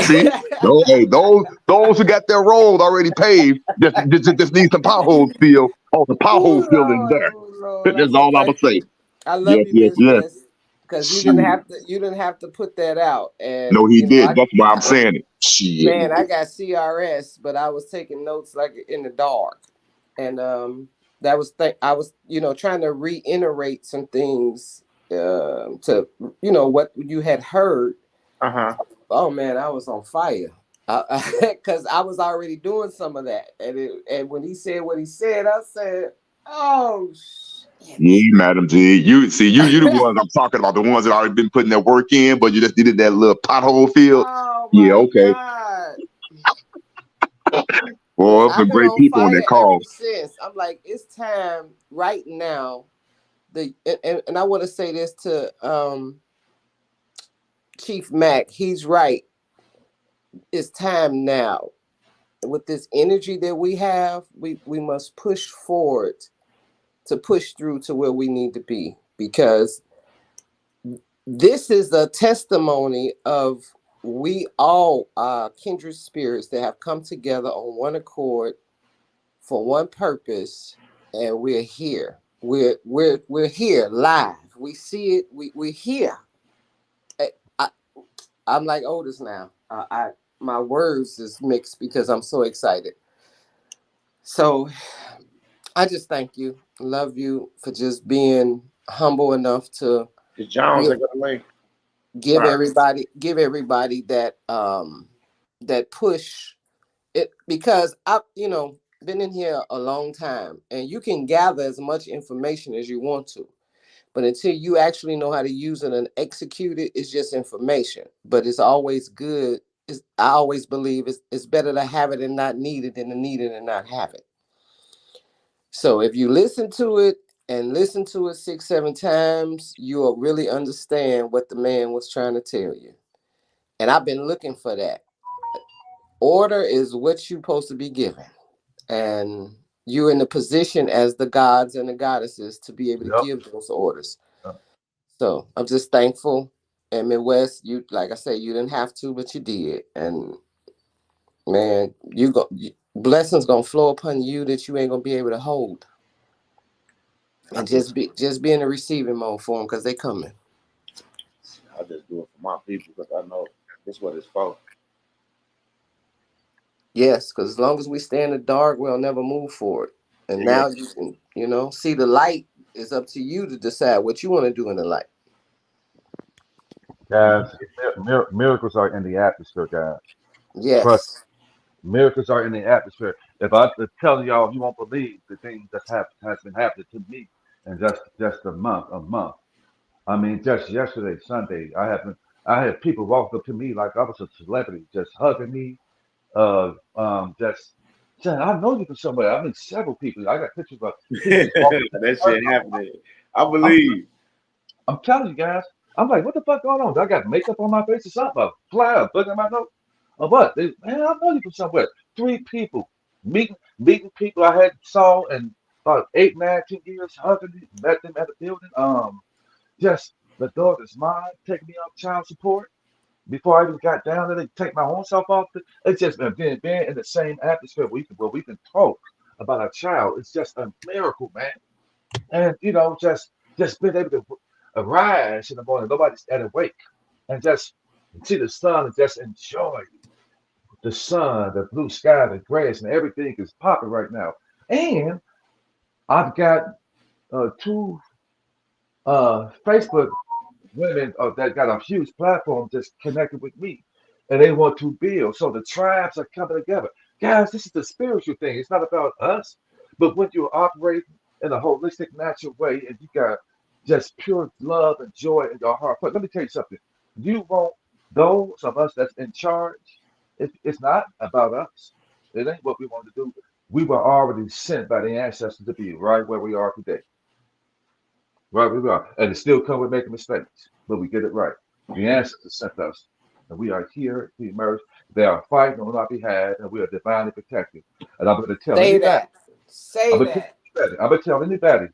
Those, hey, those who got their road already paved just need some potholes filled. Oh, the pothole Oh fill is Lord, there. oh Lord, I'm That's so all I'm gonna say. thankful. I love Yes, you, yes, Miss yes. West, because Shoot. you didn't have to put that out. No, And he you know, did. That's why I'm saying it. Shit. man, I got CRS, but I was taking notes like in the dark, and that was I was trying to reiterate some things to what you had heard. Oh man, I was on fire because I was already doing some of that, and when he said what he said, I said, "Oh shit!" Yeah, Madam G. You the ones I'm talking about, the ones that already been putting their work in, but you just needed that little pothole field. Oh Yeah, my okay. God! Look, Well, I've some been great on people on fire that ever call. since. I'm like, it's time right now. And I want to say this to Chief Mac. He's right. It's time now. With this energy that we have, we must push forward to push through to where we need to be, because this is a testimony of we all are kindred spirits that have come together on one accord for one purpose, and we're here. We're here live. We see it. We're here. I'm like Otis now. My words is mixed because I'm so excited. So I just thank you, love you for just being humble enough to Jones, I got a link. give everybody that push it, because I've been in here a long time, and you can gather as much information as you want to, but until you actually know how to use it and execute it, it's just information. But it's always good. I always believe it's better to have it and not need it than to need it and not have it. So if you listen to it and listen to it 6-7 times, you'll really understand what the man was trying to tell you. And I've been looking for that. Order is what you're supposed to be given. And you're in the position as the gods and the goddesses to be able to give those orders. So I'm just thankful. And Midwest, you, like I said, you didn't have to, but you did. And man, blessings gonna flow upon you that you ain't gonna be able to hold. And just be in the receiving mode for them, because they coming. I just do it for my people because I know that's what it's for. Yes, because as long as we stay in the dark, we'll never move forward. And Yeah. now you can, see the light. Is up to you to decide what you want to do in the light. Guys, miracles are in the atmosphere, guys. Trust Yes. me, miracles are in the atmosphere. If I tell y'all, you won't believe the things that has been happening to me in just a month. I mean, just yesterday, Sunday, I had people walk up to me like I was a celebrity, just hugging me, just saying, "I know you from somewhere." I mean, several people. I got pictures of people just walking. That shit happening. I I'm, believe. I'm telling you guys, I'm like, what the fuck going on? Do I got makeup on my face or something? A fly, a bug in my nose? Or what? Man, I know you from somewhere. Three people meeting people I hadn't saw in about 8, 9, 10 years, hugging them, met them at the building. Just the daughter's mine, taking me off child support. Before I even got down there, they take my own self off. It's just being in the same atmosphere where we can talk about a child. It's just a miracle, man. And just being able to arise in the morning, nobody's at awake, and just see the sun and just enjoy the sun, the blue sky, the grass, and everything is popping right now. And I've got two Facebook women that got a huge platform just connected with me, and they want to build. So the tribes are coming together. Guys, this is the spiritual thing. It's not about us, but when you're operating in a holistic, natural way, and you got just pure love and joy in your heart. But let me tell you something. You want those of us that's in charge. It's not about us. It ain't what we want to do. We were already sent by the ancestors to be right where we are today. Right, we are. And it still come with making mistakes, but we get it right. The ancestors sent us, and we are here to emerge. They are fighting on our behalf, and we are divinely protected. And I'm going to tell Say anybody, that. Say that. I'm going to tell anybody,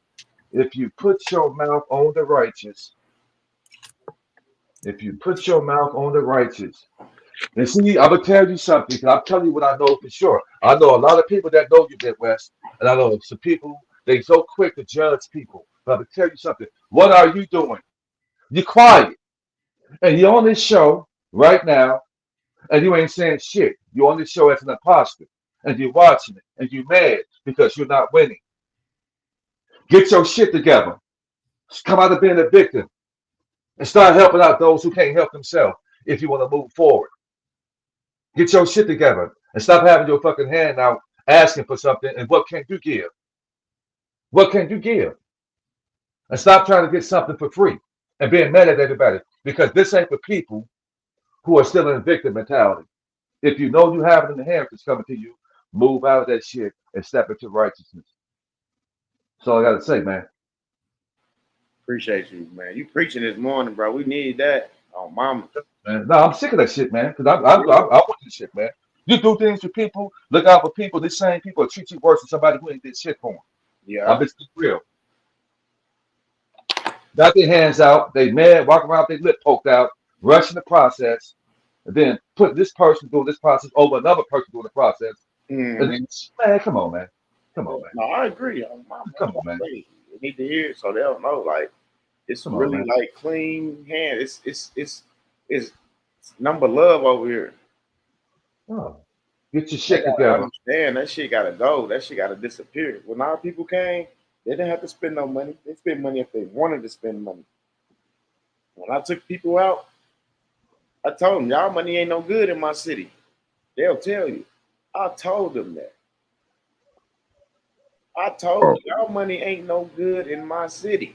if you put your mouth on the righteous, if you put your mouth on the righteous, and see, I'm going to tell you something, because I'm telling you what I know for sure. I know a lot of people that know you, Midwest, and I know some people, they so quick to judge people. But I'm going to tell you something. What are you doing? You're quiet. And you're on this show right now, and you ain't saying shit. You're on this show as an imposter, and you're watching it, and you're mad because you're not winning. Get your shit together. Come out of being a victim and start helping out those who can't help themselves if you want to move forward. Get your shit together and stop having your fucking hand out asking for something. And what can you give? What can you give? And stop trying to get something for free and being mad at everybody, because this ain't for people who are still in victim mentality. If you know you have an inheritance coming to you, move out of that shit and step into righteousness. That's all I got to say, man. Appreciate you, man. You preaching this morning, bro. We need that. Oh, mama. Man, no, I'm sick of that shit, man. Because I want this shit, man. You do things for people, look out for people. These same people will treat you worse than somebody who ain't did shit for them. Yeah. I'm just real. Got their hands out, they mad, walk around with their lip poked out, rushing the process, and then put this person doing this process over another person doing the process. Mm-hmm. And then, man, come on, man. Come on, man. No, I agree. Oh, mama, Come on, man. they need to hear it so they'll know. Like, it's Come on, really man. like clean hand. It's number love over here. Oh, get your I shit gotta together. understand that shit gotta go. That shit gotta disappear. When our people came, they didn't have to spend no money. They spent money if they wanted to spend money. When I took people out, I told them, y'all money ain't no good in my city. They'll tell you. I told them that. I told Oh, you, y'all money ain't no good in my city.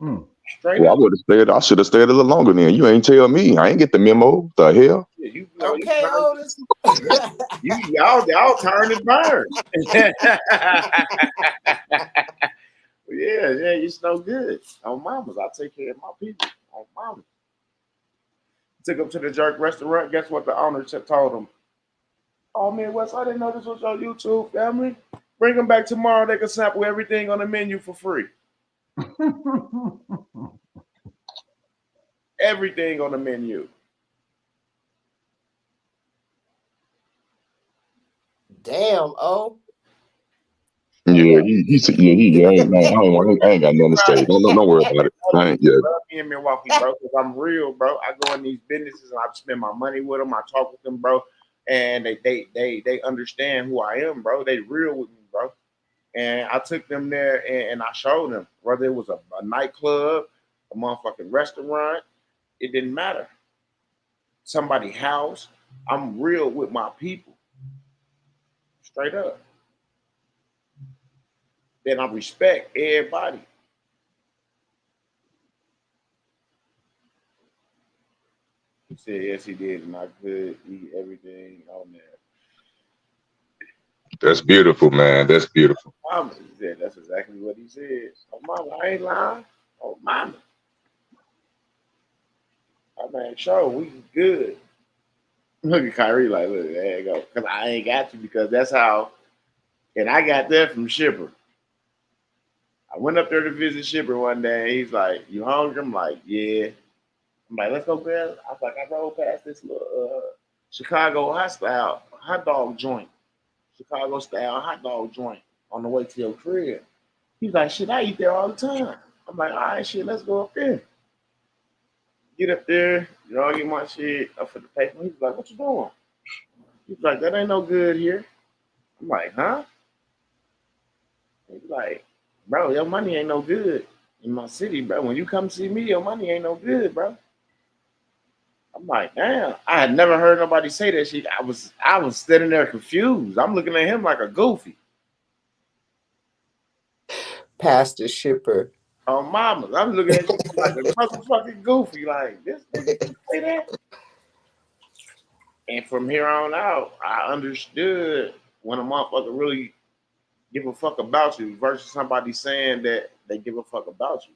Mm. Straight well, I up. would have stayed. I should have stayed a little longer then. You ain't tell me. I ain't get the memo. The hell? Yeah, you know, Okay, Otis. y'all turn and burn. Yeah, it's no good. On mamas, I take care of my people. On mamas. Took them to the jerk restaurant. Guess what the owner told them? Oh man, Wes, I didn't know this was your YouTube family. Bring them back tomorrow. They can sample everything on the menu for free. Everything on the menu. Damn, oh. Yeah, he said, yeah, I ain't got nothing to say. Don't worry about it. I ain't, yeah. Me in Milwaukee, bro, because I'm real, bro. I go in these businesses and I spend my money with them. I talk with them, bro, and they understand who I am, bro. They real with me, bro. And I took them there and I showed them, whether it was a nightclub, a motherfucking restaurant, it didn't matter. Somebody's house. I'm real with my people, straight up. Then I respect everybody. He said yes, he did, and I could eat everything on there. That's beautiful, man. That's beautiful. Mama, he said that's exactly what he said. Oh, mama, I ain't lying. Oh, mama. I man, sure, we good. Look at Kyrie like, look, there you go. Because I ain't got you because that's how, and I got that from Shipper. I went up there to visit Shipper one day. And he's like, you hungry? I'm like, yeah. I'm like, let's go grab. I was like, I rode past this little Chicago hot dog joint. Chicago style hot dog joint on the way to your crib. He's like, shit, I eat there all the time. I'm like, all right, shit, let's go up there. Get up there, get my shit up for the paper. He's like, what you doing? He's like, that ain't no good here. I'm like, huh? He's like, bro, your money ain't no good in my city, bro. When you come see me, your money ain't no good, bro. I'm like, damn. I had never heard nobody say that shit. I was sitting there confused. I'm looking at him like a goofy. Pastor Shipper. Oh, mama, I'm looking at you like a motherfucking goofy. Like, this nigga can say that? And from here on out, I understood when a motherfucker really give a fuck about you versus somebody saying that they give a fuck about you.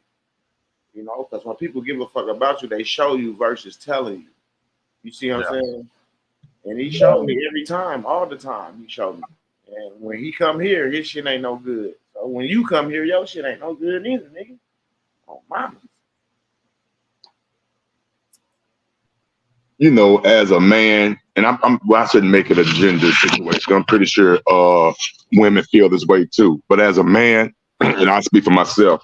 You know, because when people give a fuck about you, they show you versus telling you. You see what I'm saying? And he showed me every time, all the time. He showed me. And when he come here, his shit ain't no good. So when you come here, your shit ain't no good either, nigga. Oh, mama. You know, as a man, and well, I shouldn't make it a gender situation. I'm pretty sure women feel this way too. But as a man, and I speak for myself,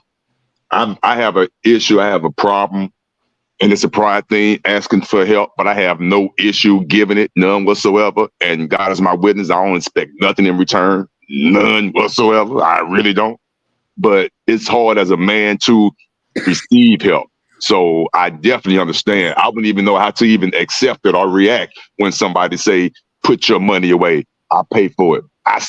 I have an issue. I have a problem, and it's a pride thing, asking for help. But I have no issue giving it, none whatsoever. And God is my witness. I don't expect nothing in return, none whatsoever. I really don't. But it's hard as a man to receive help. So I definitely understand. I wouldn't even know how to even accept it or react when somebody say, put your money away. I'll pay for it. I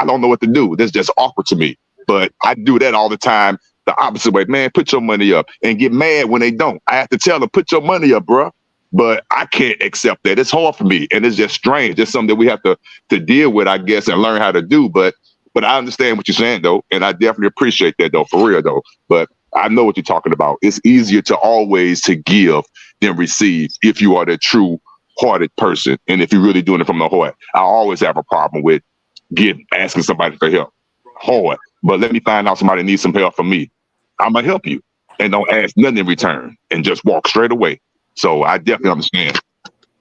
don't know what to do. That's just awkward to me. But I do that all the time. The opposite way, man, put your money up, and get mad when they don't. I have to tell them, put your money up, bro. But I can't accept that. It's hard for me. And it's just strange. It's something that we have to deal with, I guess, and learn how to do. But I understand what you're saying, though. And I definitely appreciate that, though, for real, though. But I know what you're talking about. It's easier to always to give than receive if you are the true hearted person. And if you're really doing it from the heart, I always have a problem with asking somebody for help. Hard. But let me find out somebody needs some help from me. I'm going to help you. And don't ask nothing in return and just walk straight away. So I definitely understand.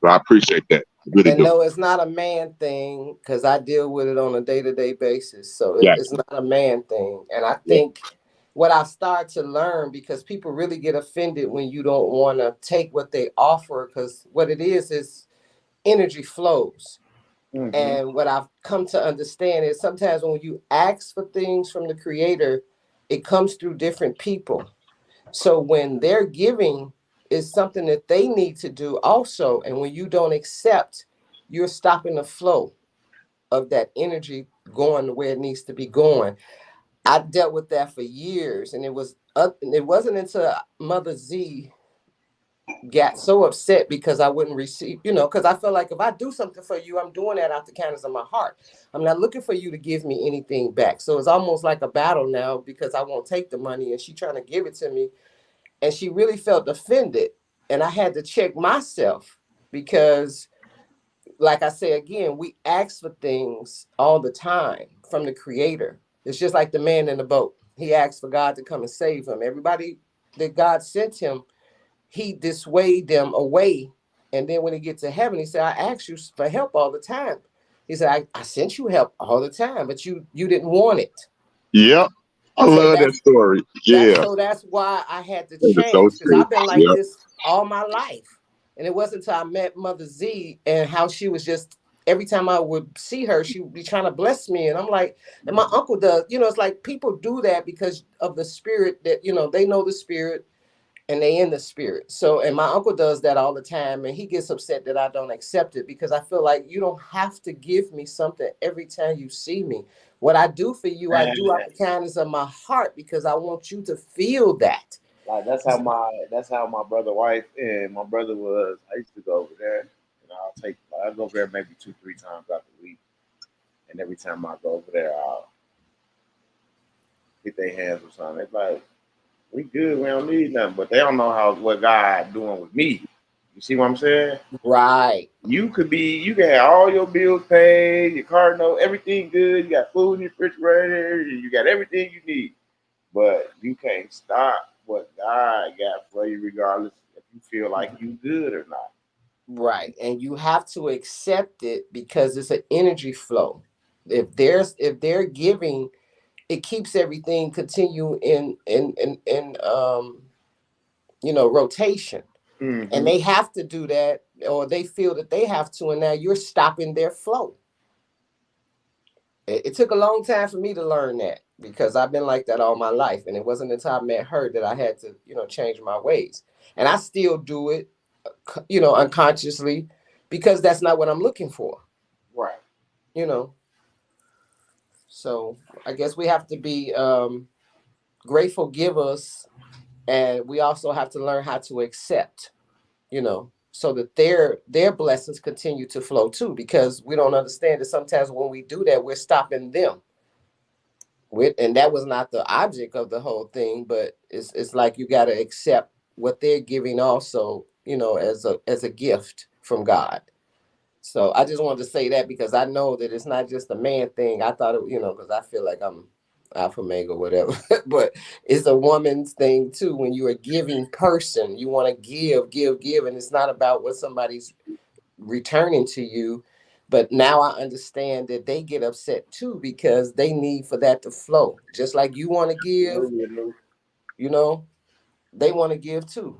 So I appreciate that. Really And do. no, it's not a man thing because I deal with it on a day-to-day basis. So it's not a man thing. And I think what I start to learn, because people really get offended when you don't want to take what they offer, because what it is energy flows. Mm-hmm. And what I've come to understand is sometimes when you ask for things from the creator, it comes through different people. So when they're giving is something that they need to do also. And when you don't accept, you're stopping the flow of that energy going to where it needs to be going. I dealt with that for years, and it wasn't until Mother Z got so upset because I wouldn't receive, because I felt like if I do something for you, I'm doing that out the kindness of my heart. I'm not looking for you to give me anything back. So it's almost like a battle now because I won't take the money and she trying to give it to me. And she really felt offended. And I had to check myself because, like I say again, we ask for things all the time from the creator. It's just like the man in the boat. He asked for God to come and save him. Everybody that God sent him, he dissuaded them away. And then when he gets to heaven, he said, I asked you for help all the time. He said, I sent you help all the time, but you didn't want it. Yep. I love that story. Yeah. That's why I had to That is so change, because true. I've been like this all my life. And it wasn't until I met Mother Z and how she was just, every time I would see her, she would be trying to bless me. And I'm like, and my uncle does, it's like people do that because of the spirit that, they know the spirit and they in the spirit. So, and my uncle does that all the time. And he gets upset that I don't accept it because I feel like you don't have to give me something every time you see me. What I do for you, I do out the kindness of my heart because I want you to feel that. Like that's how my brother wife and my brother was. I used to go over there, and I go over there maybe 2-3 times out the week, and every time I go over there, I'll hit their hands or something. It's like, we good, we don't need nothing, but they don't know what God doing with me. You see what I'm saying? Right. You can have all your bills paid, your car note, everything good. You got food in your refrigerator, you got everything you need, but you can't stop what God got for you, regardless if you feel like you good or not. Right. And you have to accept it because it's an energy flow. If they're giving, it keeps everything continue in rotation. And they have to do that, or they feel that they have to, and now you're stopping their flow. It took a long time for me to learn that, because I've been like that all my life, and it wasn't until I met her that I had to, change my ways. And I still do it, unconsciously, because that's not what I'm looking for. Right. So I guess we have to be grateful givers, and we also have to learn how to accept, so that their blessings continue to flow too, because we don't understand that sometimes when we do that, we're stopping them. And that was not the object of the whole thing, but it's like you got to accept what they're giving also, as a gift from God. So I just wanted to say that, because I know that it's not just a man thing. I thought it, because I feel like I'm alpha mega or whatever, but it's a woman's thing too. When you're a giving person, you want to give, and it's not about what somebody's returning to you. But now I understand that they get upset too, because they need for that to flow. Just like you want to give, they want to give too.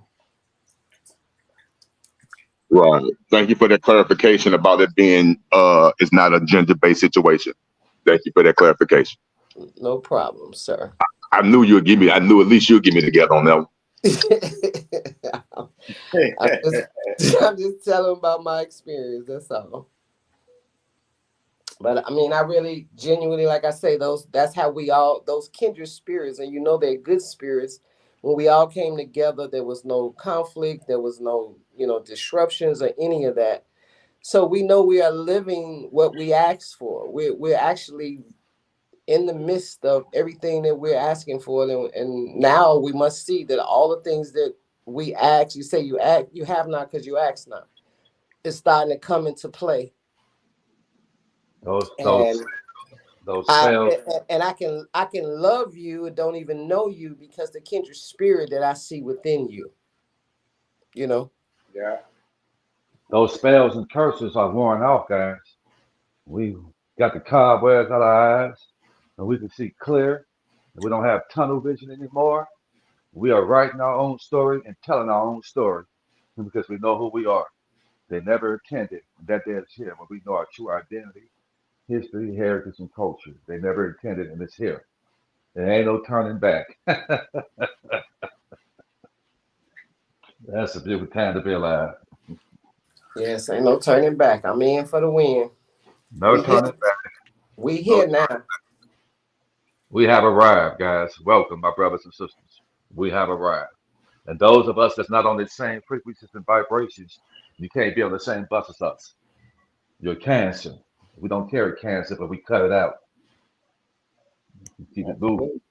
Right. Thank you for that clarification about it being it's not a gender-based situation. Thank you for that clarification. No problem, sir. I knew at least you'll give me together on that one. I'm just telling about my experience. That's all. But I mean, I really genuinely, like I say, that's how those kindred spirits, and they're good spirits. When we all came together, there was no conflict, there was no, disruptions or any of that. So we know we are living what we asked for. We're actually in the midst of everything that we're asking for, and now we must see that all the things that we ask, you say you have not because you ask not, it's starting to come into play. Those And spells. I can love you and don't even know you, because the kindred spirit that I see within you. Yeah. Those spells and curses are worn off, guys. We got the cobwebs out of our eyes, and we can see clear. And we don't have tunnel vision anymore. We are writing our own story and telling our own story, because we know who we are. They never intended that day is here when we know our true identity, history, heritage, and culture. They never intended, and it's here. There ain't no turning back. That's a beautiful time to be alive. Yes, ain't no turning back. I'm in for the win. No turning back. We here now. We have arrived, guys. Welcome, my brothers and sisters. We have arrived. And those of us that's not on the same frequencies and vibrations, you can't be on the same bus as us. You're cancer. We don't carry cancer, but we cut it out. Keep it moving.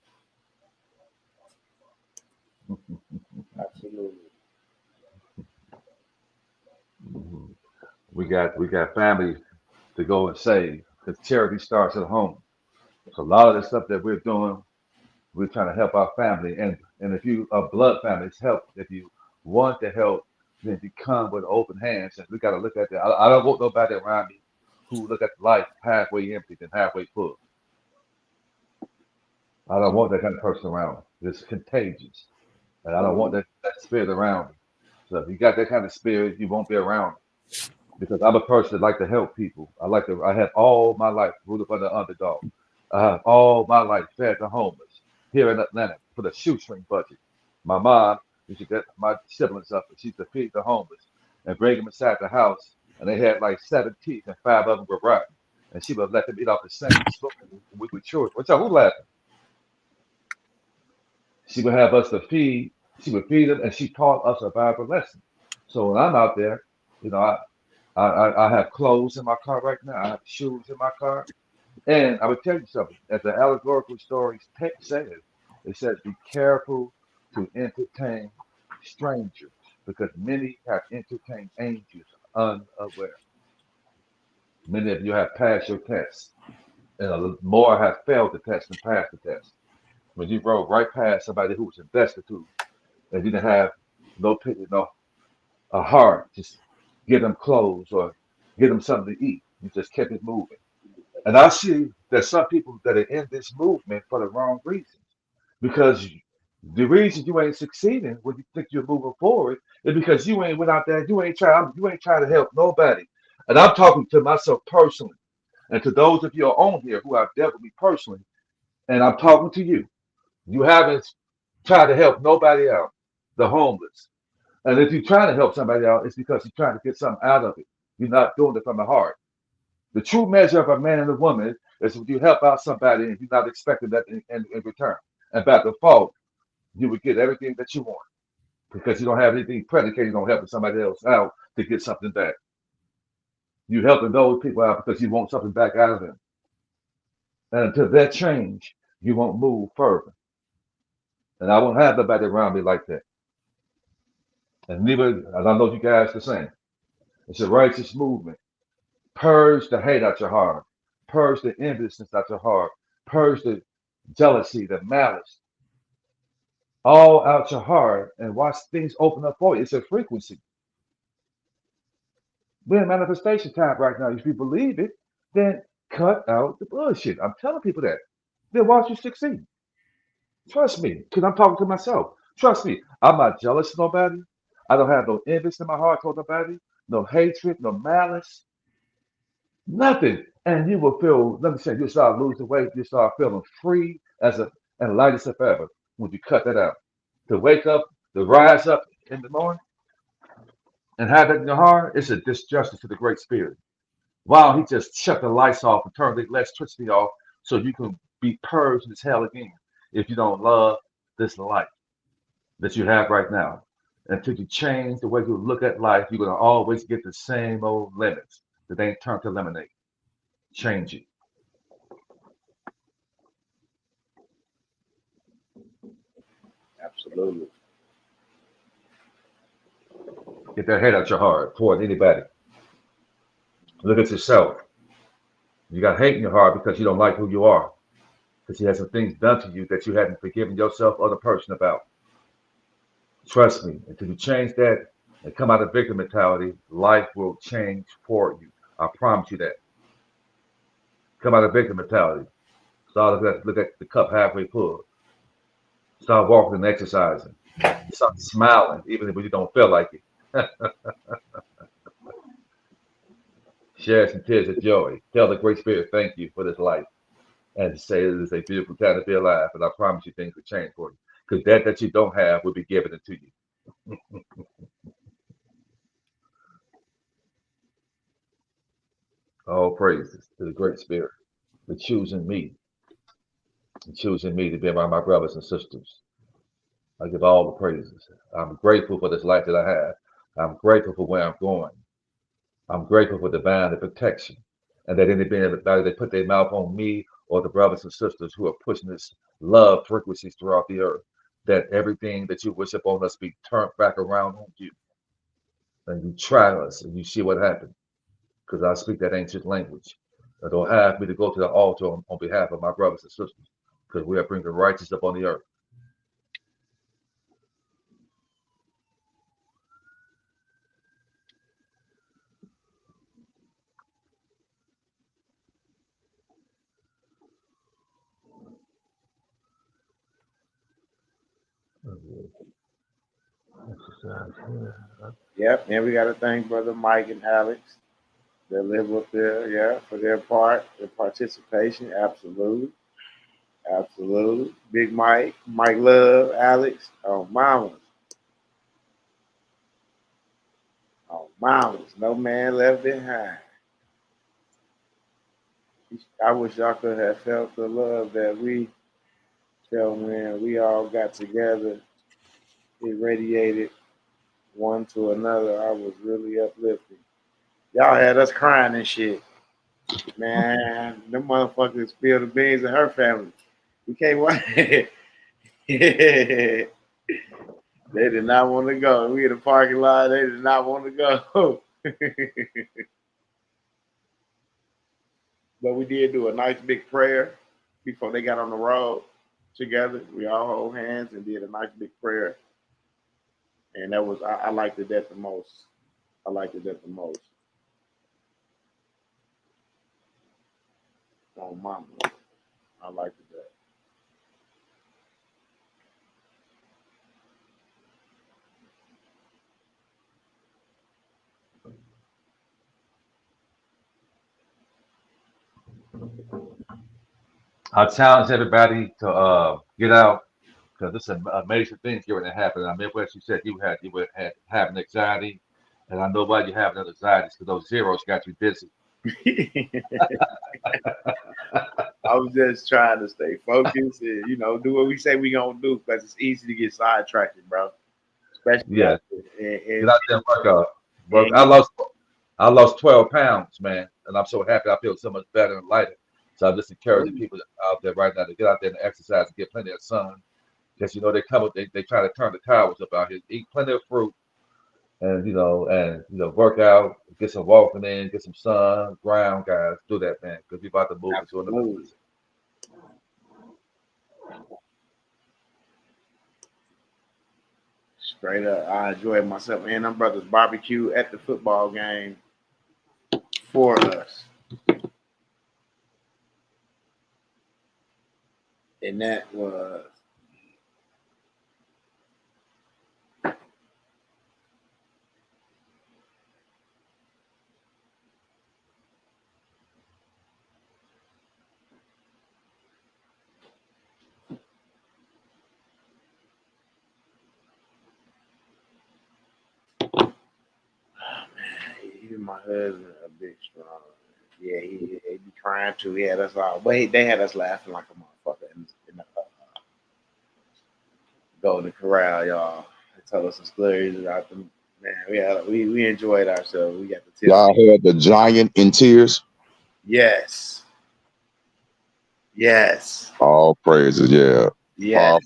Absolutely. We got family to go and save, because charity starts at home. So a lot of the stuff that we're doing, we're trying to help our family. And if you are blood family, it's help. If you want to help, then you come with open hands. And we got to look at that. I don't want nobody around me who look at life halfway empty and halfway full. I don't want that kind of person around me. It's contagious. And I don't want that spirit around me. So if you got that kind of spirit, you won't be around me. Because I'm a person that like to help people. I have all my life rooted up under the underdog. I have all my life fed the homeless here in Atlanta for the shoestring budget. My mom used to get my siblings up and she used to feed the homeless and bring them inside the house. And they had like 7 teeth and 5 of them were rotten. And she would let them eat off the same spoon we were children. What's up? Who laughing? She would have us to feed. She would feed them and she taught us a Bible lesson. So when I'm out there, you know, I have clothes in my car right now. I have shoes in my car. And I would tell you something. As the allegorical story says, it says, be careful to entertain strangers, because many have entertained angels unaware. Many of you have passed your test, and more have failed the test than passed the test. When you rode right past somebody who was destitute and you didn't have no pity, no a heart, just give them clothes or give them something to eat. You just kept it moving. And I see there's some people that are in this movement for the wrong reasons. Because The reason you ain't succeeding when you think you're moving forward is because you ain't went out there, you ain't trying to help nobody. And I'm talking to myself personally, and to those of you on here who have dealt with me personally, and I'm talking to you. You haven't tried to help nobody out, the homeless. And if you're trying to help somebody out, it's because you're trying to get something out of it. You're not doing it from the heart. The true measure of a man and a woman is when you help out somebody and you're not expecting that in return. And by default, you would get everything that you want because you don't have anything predicated on helping somebody else out to get something back. You're helping those people out because you want something back out of them. And until that change, you won't move further. And I won't have nobody around me like that. And I know you guys the same. It's a righteous movement. Purge the hate out your heart. Purge the enviousness out your heart. Purge the jealousy, the malice, all out your heart, and watch things open up for you. It's a frequency. We're in manifestation time right now. If you believe it, then cut out the bullshit. I'm telling people that. Then watch you succeed. Trust me, because I'm talking to myself. Trust me, I'm not jealous of nobody. I don't have no envy in my heart toward nobody, no hatred, no malice, nothing. And you will feel, let me say, you start losing weight, you start feeling free and light as a feather when you cut that out. To wake up, to rise up in the morning and have that in your heart, it's a disjustice to the Great Spirit. Wow, he just shut the lights off and turned the electricity off so you can be purged as hell again if you don't love this life that you have right now. Until you change the way you look at life, you're gonna always get the same old lemons that ain't turned to lemonade. Change it. Absolutely. Get that hate out your heart toward anybody. Look at yourself. You got hate in your heart because you don't like who you are. Because you had some things done to you that you hadn't forgiven yourself or the person about. Trust me, until you change that and come out of victim mentality, life will change for you. I promise you that. Come out of victim mentality. Start look at the cup halfway full. Start walking and exercising. Start smiling, even when you don't feel like it. Share some tears of joy. Tell the Great Spirit thank you for this life. And say it is a beautiful time to be alive. And I promise you things will change for you. Because that you don't have will be given to you. All praises to the Great Spirit for choosing me and choosing me to be among my brothers and sisters. I give all the praises. I'm grateful for this life that I have. I'm grateful for where I'm going. I'm grateful for divine protection. And that anybody that put their mouth on me or the brothers and sisters who are pushing this love frequencies throughout the earth, that everything that you wish upon us be turned back around on you. And you try us and you see what happens. Because I speak that ancient language. And don't have me to go to the altar on behalf of my brothers and sisters. Because we are bringing righteousness upon the earth. Yep. And we got to thank Brother Mike and Alex. They live up there, yeah, for their part, their participation. Absolutely. Absolutely. Big Mike, Mike Love, Alex. Oh, mamas. Oh, mamas. No man left behind. I wish y'all could have felt the love that we felt when we all got together. It radiated one to another. I was really uplifted. Y'all had us crying and shit. Man, them motherfuckers spilled the beans in her family. We can't wait. They did not want to go. We in the parking lot. They did not want to go. But we did do a nice big prayer before they got on the road together. We all hold hands and did a nice big prayer. And that was I liked it that the most. I liked it that the most. Oh mama. I liked it that. I challenge everybody to get out because it's a major thing going to happen. I remember what you said you were having anxiety, and I know why you have that anxiety because those zeros got you busy. I was just trying to stay focused and do what we say we gonna do because it's easy to get sidetracked, bro. Especially Yeah, and get out there and work. I lost 12 pounds, man, and I'm so happy. I feel so much better and lighter. So I'm just encouraging people out there right now to get out there and exercise and get plenty of sun. Because they come up, they try to turn the towers up out here. Eat plenty of fruit, and work out, get some walking in, get some sun, ground, guys. Do that, man, because we about to move into another. Straight up, I enjoyed myself and them brothers barbecue at the football game for us. And that was even my husband a bit strong. Yeah, he be trying to. He had us all. But they had us laughing like a motherfucker in the Golden Corral, y'all. They told us some stories about them. Man, we enjoyed ourselves. We got the tip. Y'all heard the giant in tears? Yes. Yes. All praises, yeah. Yes.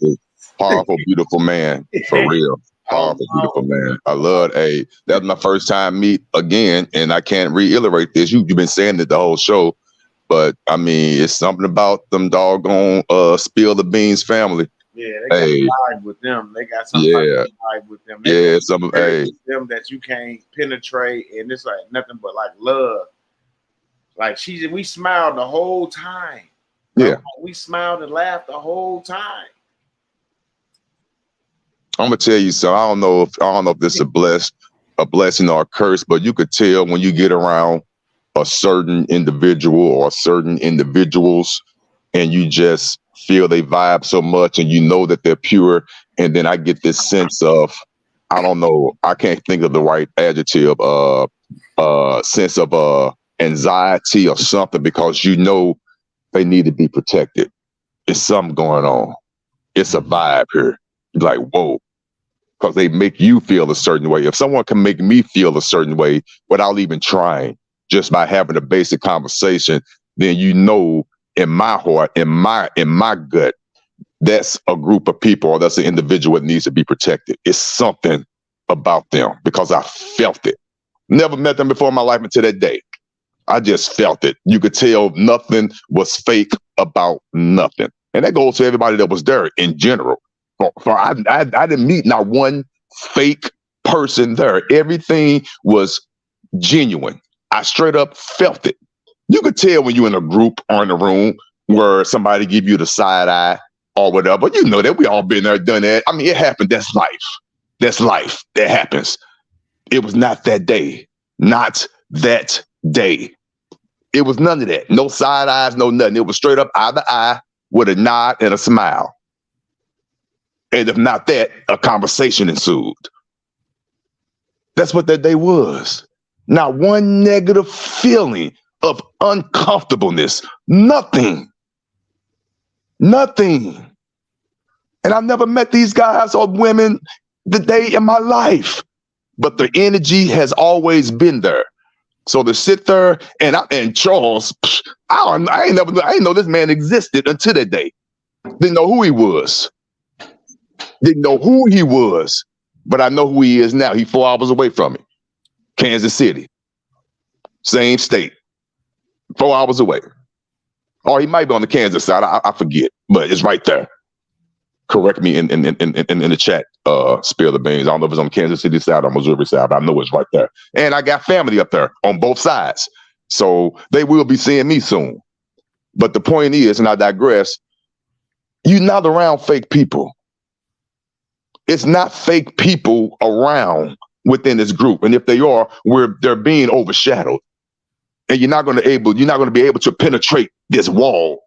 Powerful, beautiful man. For real. Powerful, beautiful man. I love that was my first time meet again, and I can't reiterate this. You've been saying it the whole show, but I mean, it's something about them doggone Spill the Beans family. Yeah, they got a vibe with them. They got some vibe with them. Them that you can't penetrate, and it's like nothing but like love. Like we smiled the whole time. Yeah, we smiled and laughed the whole time. I'm gonna tell you something. I don't know if this is a blessing or a curse, but you could tell when you get around a certain individual or certain individuals, and you just feel they vibe so much, and you know that they're pure. And then I get this sense of, I don't know, I can't think of the right adjective, sense of anxiety or something, because they need to be protected. It's something going on. It's a vibe here. You're like, whoa. Because they make you feel a certain way. If someone can make me feel a certain way without even trying, just by having a basic conversation, then in my heart, in my gut, that's a group of people, or that's an individual that needs to be protected. It's something about them because I felt it. Never met them before in my life until that day. I just felt it. You could tell nothing was fake about nothing. And that goes to everybody that was there in general. I didn't meet not one fake person there. Everything was genuine. I straight up felt it. You could tell when you're in a group or in a room where somebody give you the side eye or whatever. You know that we all been there, done that. I mean, it happened. That's life. That's life. That happens. It was not that day. Not that day. It was none of that. No side eyes, no nothing. It was straight up eye to eye with a nod and a smile. And if not that, a conversation ensued. That's what that day was. Not one negative feeling of uncomfortableness. Nothing. Nothing. And I've never met these guys or women the day in my life. But the energy has always been there. So to sit there and Charles, I didn't know this man existed until that day. Didn't know who he was. Didn't know who he was, but I know who he is now. He's 4 hours away from me. Kansas City. Same state. 4 hours away. Or he might be on the Kansas side. I forget, but it's right there. Correct me in the chat, Spill the Beans. I don't know if it's on Kansas City side or Missouri side, but I know it's right there. And I got family up there on both sides. So they will be seeing me soon. But the point is, and I digress, you're not around fake people. It's not fake people around within this group. And if they are, they're being overshadowed. And you're not going to be able to penetrate this wall,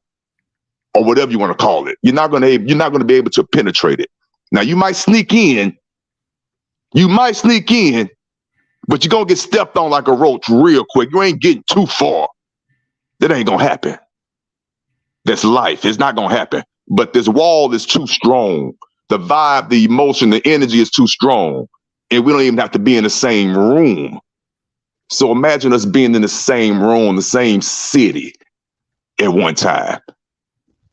or whatever you want to call it. You're not going to be able to penetrate it. Now you might sneak in, but you're going to get stepped on like a roach real quick. You ain't getting too far. That ain't going to happen. That's life. It's not going to happen. But this wall is too strong. The vibe, the emotion, the energy is too strong. And we don't even have to be in the same room. So imagine us being in the same room, the same city at one time.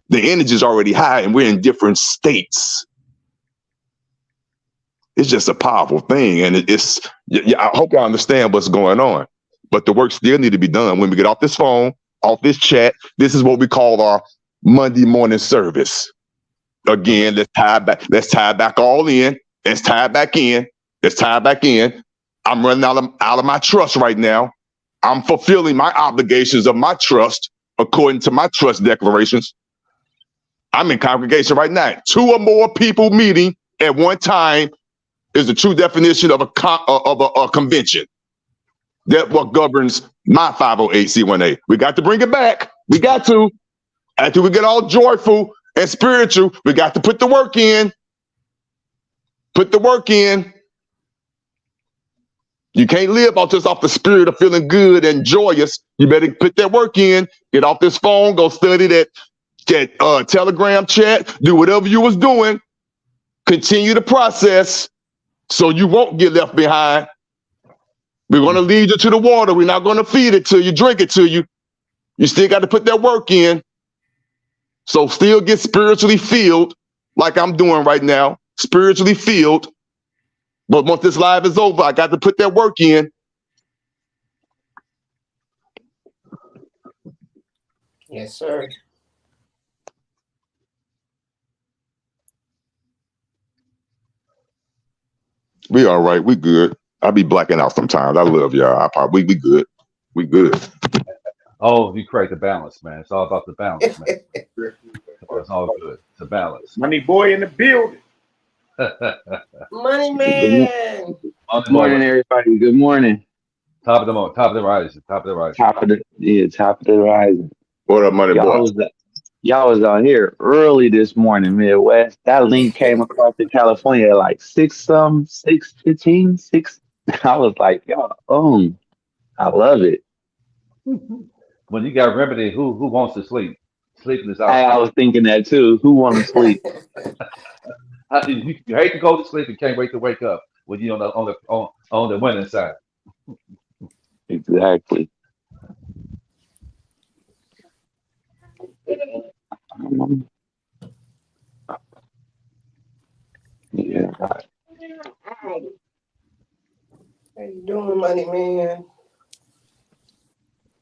The energy is already high and we're in different states. It's just a powerful thing. And I hope y'all understand what's going on. But the work still need to be done. When we get off this phone, off this chat, this is what we call our Monday morning service. Again, let's tie back all in. Let's tie it back in. I'm running out of my trust right now. I'm fulfilling my obligations of my trust according to my trust declarations. I'm in congregation right now. 2 or more people meeting at one time is the true definition of a convention. That's what governs my 508c1a. We got to bring it back. We got to. After we get all joyful and spiritual, we got to put the work in. You can't live off the spirit of feeling good and joyous. You better put that work in. Get off this phone. Go study that Telegram chat. Do whatever you was doing. Continue the process so you won't get left behind. We're going to lead you to the water. We're not going to feed it to you, drink it to you. You still got to put that work in. So still get spiritually filled like I'm doing right now. Spiritually filled. But once this live is over, I got to put that work in. Yes, sir. We all right. We good. I be blacking out sometimes. I love y'all. We good. We good. Oh, you create the balance, man. It's all about the balance, man. It's all good. It's a balance. Money boy in the building. Money man. Good morning, everybody. Good morning. Top of the rising. Top of the rising. What up, money boy? Y'all was out here early this morning, Midwest. That link came across in California at like 6:15, 6. I was like, y'all, I love it. When you got remedy, who wants to sleep? Sleeping is out. I was thinking that too. Who want to sleep? You hate to go to sleep and can't wait to wake up when you're on the winning side. Exactly. Yeah. How you doing, Money man?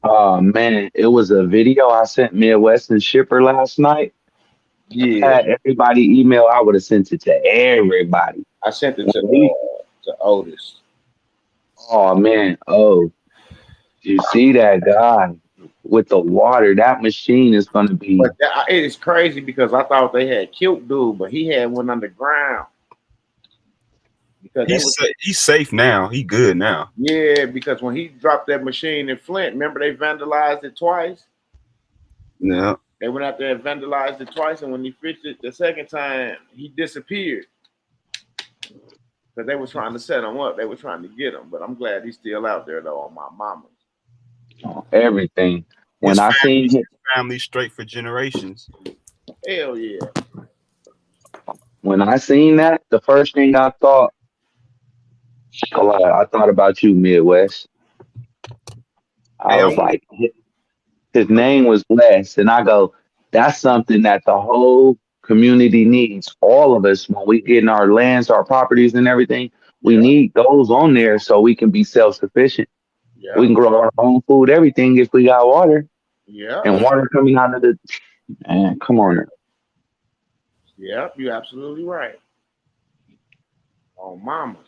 Oh man, it was a video I sent Midwest and Shipper last night. Yeah. Had everybody email. I would have sent it to everybody. I sent it to Otis. Oh man, you see that guy with the water? That machine is going to be. But it is crazy because I thought they had killed dude, but he had one underground. Because he's safe now. He good now. Yeah, because when he dropped that machine in Flint, remember they vandalized it twice? Yeah. They went out there and vandalized it twice, and when he fixed it the second time, he disappeared. Because they were trying to set him up. They were trying to get him. But I'm glad he's still out there, though, on my mama. Everything. When I seen his family straight for generations. Hell yeah. When I seen that, the first thing I thought about you, Midwest. I was like, his name was Wes, and I go, that's something that the whole community needs. All of us, when we get in our lands, our properties, and everything, we need those on there so we can be self-sufficient. Yeah. We can grow our own food, everything, if we got water. Yeah. And water coming out of the man, come on now. Yeah, you're absolutely right. Oh, mamas.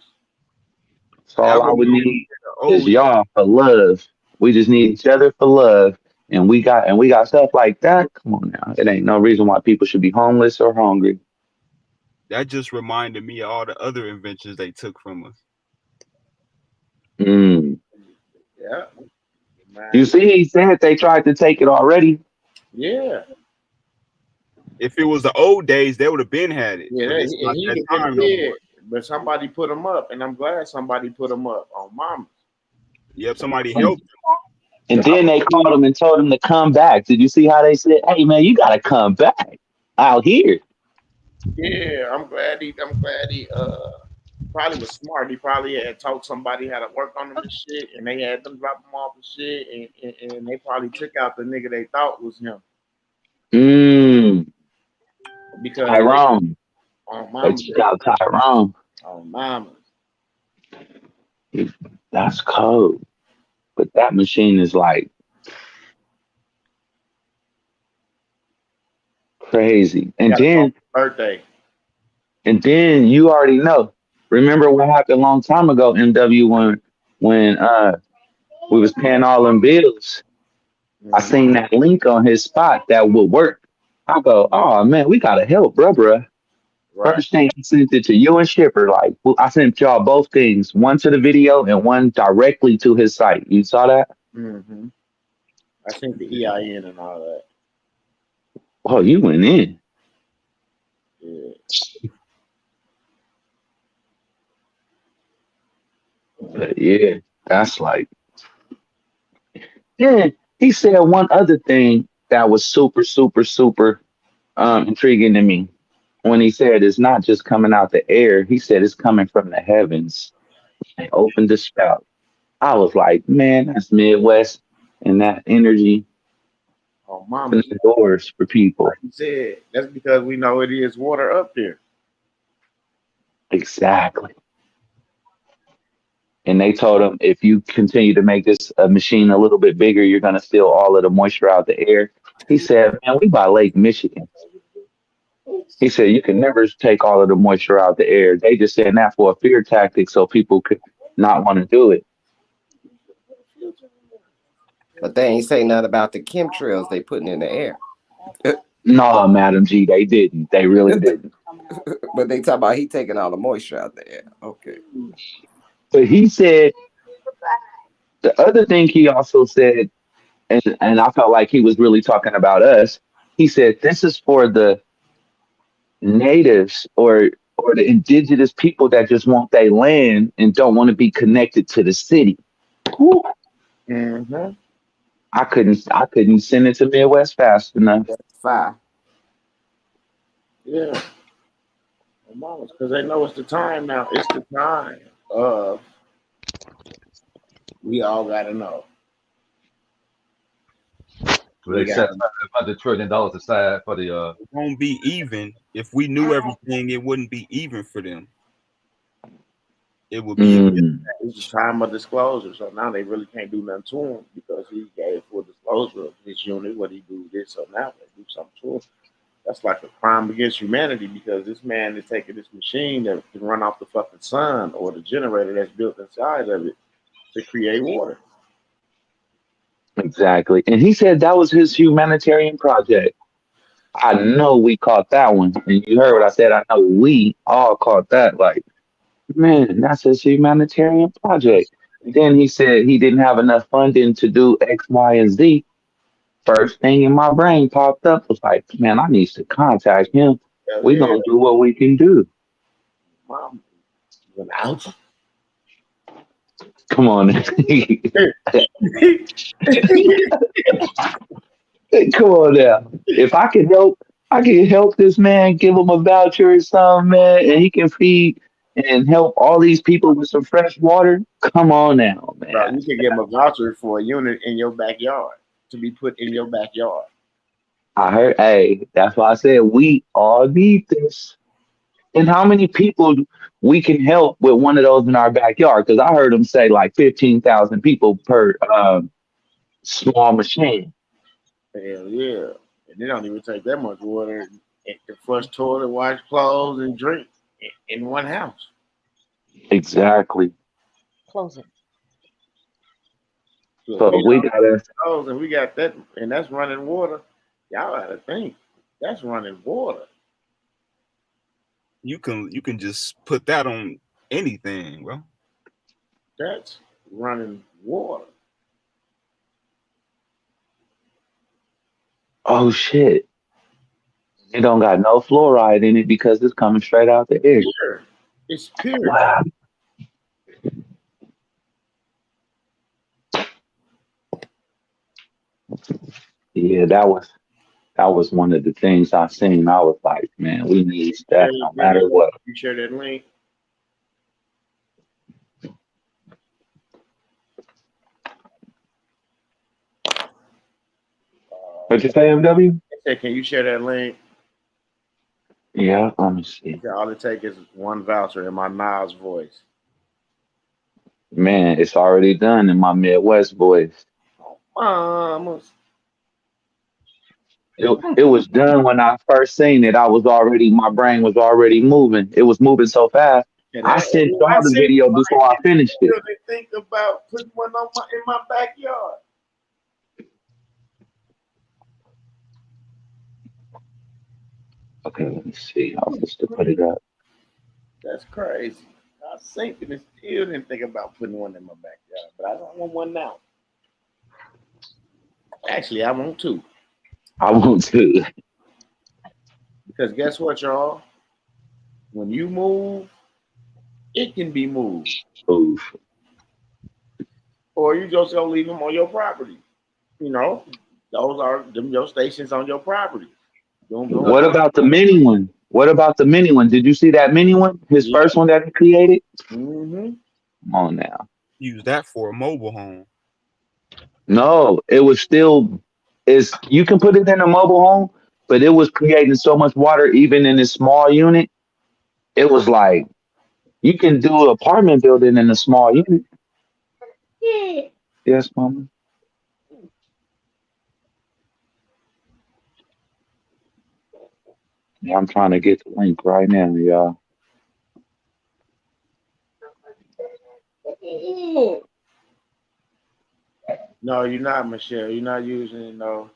So all I would need is y'all for love. We just need each other for love. And we got stuff like that. Come on now. It ain't no reason why people should be homeless or hungry. That just reminded me of all the other inventions they took from us. Yeah. You see, he said they tried to take it already. Yeah. If it was the old days, they would have been had it. Yeah, But it's not he that could time been no dead, more. but somebody put him up, and I'm glad somebody put him up on mama. Yep, somebody And, helped. and then they called him and told him to come back. Did you see how they said, "Hey man, you got to come back out here"? Yeah, I'm glad he probably was smart. He probably had taught somebody how to work on them and shit, and they had them drop him off and shit, and they probably took out the nigga they thought was him Mm, because they Tyrone. on They mama, took out Tyrone. on mama. That's cold. But that machine is like crazy. He got a birthday. And then you already know. Remember what happened a long time ago, MW, when we was paying all them bills. I Mhm. seen that link on his spot that would work. I go, oh man, we gotta help, bruh. Right. First thing I sent it to you and Shipper. Like well, I sent y'all both things, one to the video and one directly to his site. You saw that? Mm-hmm. I think the EIN and all that. Oh, you went in. Yeah. But yeah, that's like. Yeah, he said one other thing that was super, super, super intriguing to me when he said it's not just coming out the air. He said it's coming from the heavens. They opened the spout. I was like, man, that's Midwest and that energy On mama. opening the doors for people. Like you said, that's because we know it is water up there. Exactly. And they told him if you continue to make this machine a little bit bigger, you're going to steal all of the moisture out the air. He said, man, we by Lake Michigan. He said you can never take all of the moisture out the air. They just saying that for a fear tactic so people could not want to do it. But they ain't say nothing about the chemtrails they putting in the air. No, Madam G, they didn't. They really didn't. But they talk about he taking all the moisture out the air. Okay. But he said the other thing he also said, and I felt like he was really talking about us. He said this is for the natives or the indigenous people that just want their land and don't want to be connected to the city. Whew. Mm-hmm. I couldn't send it to Midwest fast enough. That's fine. Yeah. On mamas. Because they know it's the time now. It's the time of we all gotta know. So We they got set $100 trillion aside for the It won't be even. If we knew everything, it wouldn't be even for them. It would be a Mm, it's the time of disclosure. So now they really can't do nothing to him because he gave full disclosure of his unit, what he do this or now they do something to him. That's like a crime against humanity because this man is taking this machine that can run off the fucking sun or the generator that's built inside of it to create water. exactly. And he said that was his humanitarian project. I know we caught that one. And you heard what I said. I know we all caught that. Like, man, that's his humanitarian project. Then he said he didn't have enough funding to do X, Y, and Z. First thing in my brain popped up was like, man, I need to contact him. Hell We're yeah, gonna do what we can do. mom went out. Come on. Come on now. If I can help this man, give him a voucher or something, man, and he can feed and help all these people with some fresh water. Come on now, Bro, man. you can give him a voucher for a unit in your backyard to be put in your backyard. I heard, hey, that's why I said we all need this. And how many people we can help with one of those in our backyard? Because I heard them say like 15,000 people per small machine. Hell yeah. And they don't even take that much water to flush toilet, wash clothes, and drink in one house. Exactly. Close it. So if So we we all gotta, clothes and we got that, and that's running water, y'all gotta think. That's running water. you can just put that on anything, bro. That's running water. Oh shit. It don't got no fluoride in it because it's coming straight out the air. Pure. It's pure. Wow. Yeah, that was one of the things I seen. I was like, man, we need Share that the no video. matter what. You share that link. What you say, MW? Say, can you share that link? Yeah, let me see. All it takes is one voucher in my Nas voice. Man, it's already done in my Midwest voice. Mamas. It was done when I first seen it. My brain was already moving. It was moving so fast. And I that, sent I y'all the said, video before I finished it. really think about putting one on in my backyard. Okay, let me see. I'll just to put it up. That's crazy. I was thinking and still didn't think about putting one in my backyard, but I don't want one now. Actually, I want two. I want to. Because guess what, y'all? When you move, it can be moved. Oof. Or you just gonna leave them on your property. You know, those are them your stations on your property. Don't What about the mini one? What about the mini one? Did you see that mini one? His Yeah. first one that he created? Mm-hmm. Come on now. Use that for a mobile home. No, it was still is you can put it in a mobile home, but it was creating so much water even in this small unit. It was like you can do an apartment building in a small unit. Yes, mama. Yeah, I'm trying to get the link right now, y'all. No, you're not, Michelle. You're not using it, no.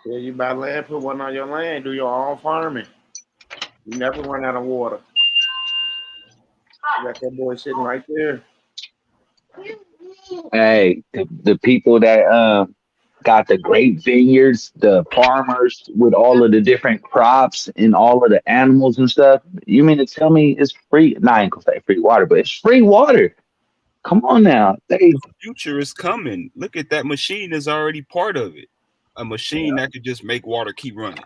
Yeah, you buy land, put one on your land, do your own farming. You never run out of water. You got that boy sitting right there. Hey, the people that got the great vineyards, the farmers with all of the different crops and all of the animals and stuff. You mean to tell me it's free? Nah, I ain't gonna say free water, but it's free water. Come on now. They Future is coming. Look at that machine is already part of it. A machine that could just make water keep running.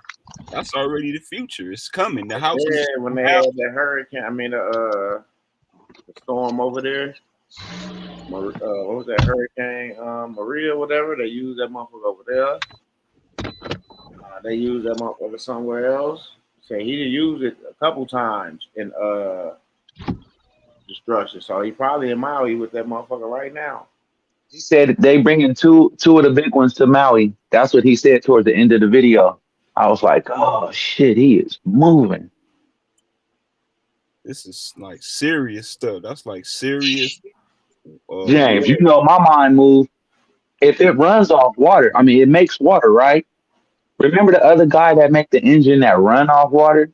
That's already the future. It's coming. The houses. Yeah, when they had the hurricane, the storm over there. What was that hurricane? Maria, whatever. They used that motherfucker over there. They used that motherfucker somewhere else. Say he used it a couple times in destruction. So he probably in Maui with that motherfucker right now. he said they bringing two of the big ones to Maui. That's what he said towards the end of the video. I was like, oh shit, he is moving. This is like serious stuff. That's like serious. James, you know my mind move. If it runs off water, I mean it makes water, right? Remember the other guy that make the engine that run off water?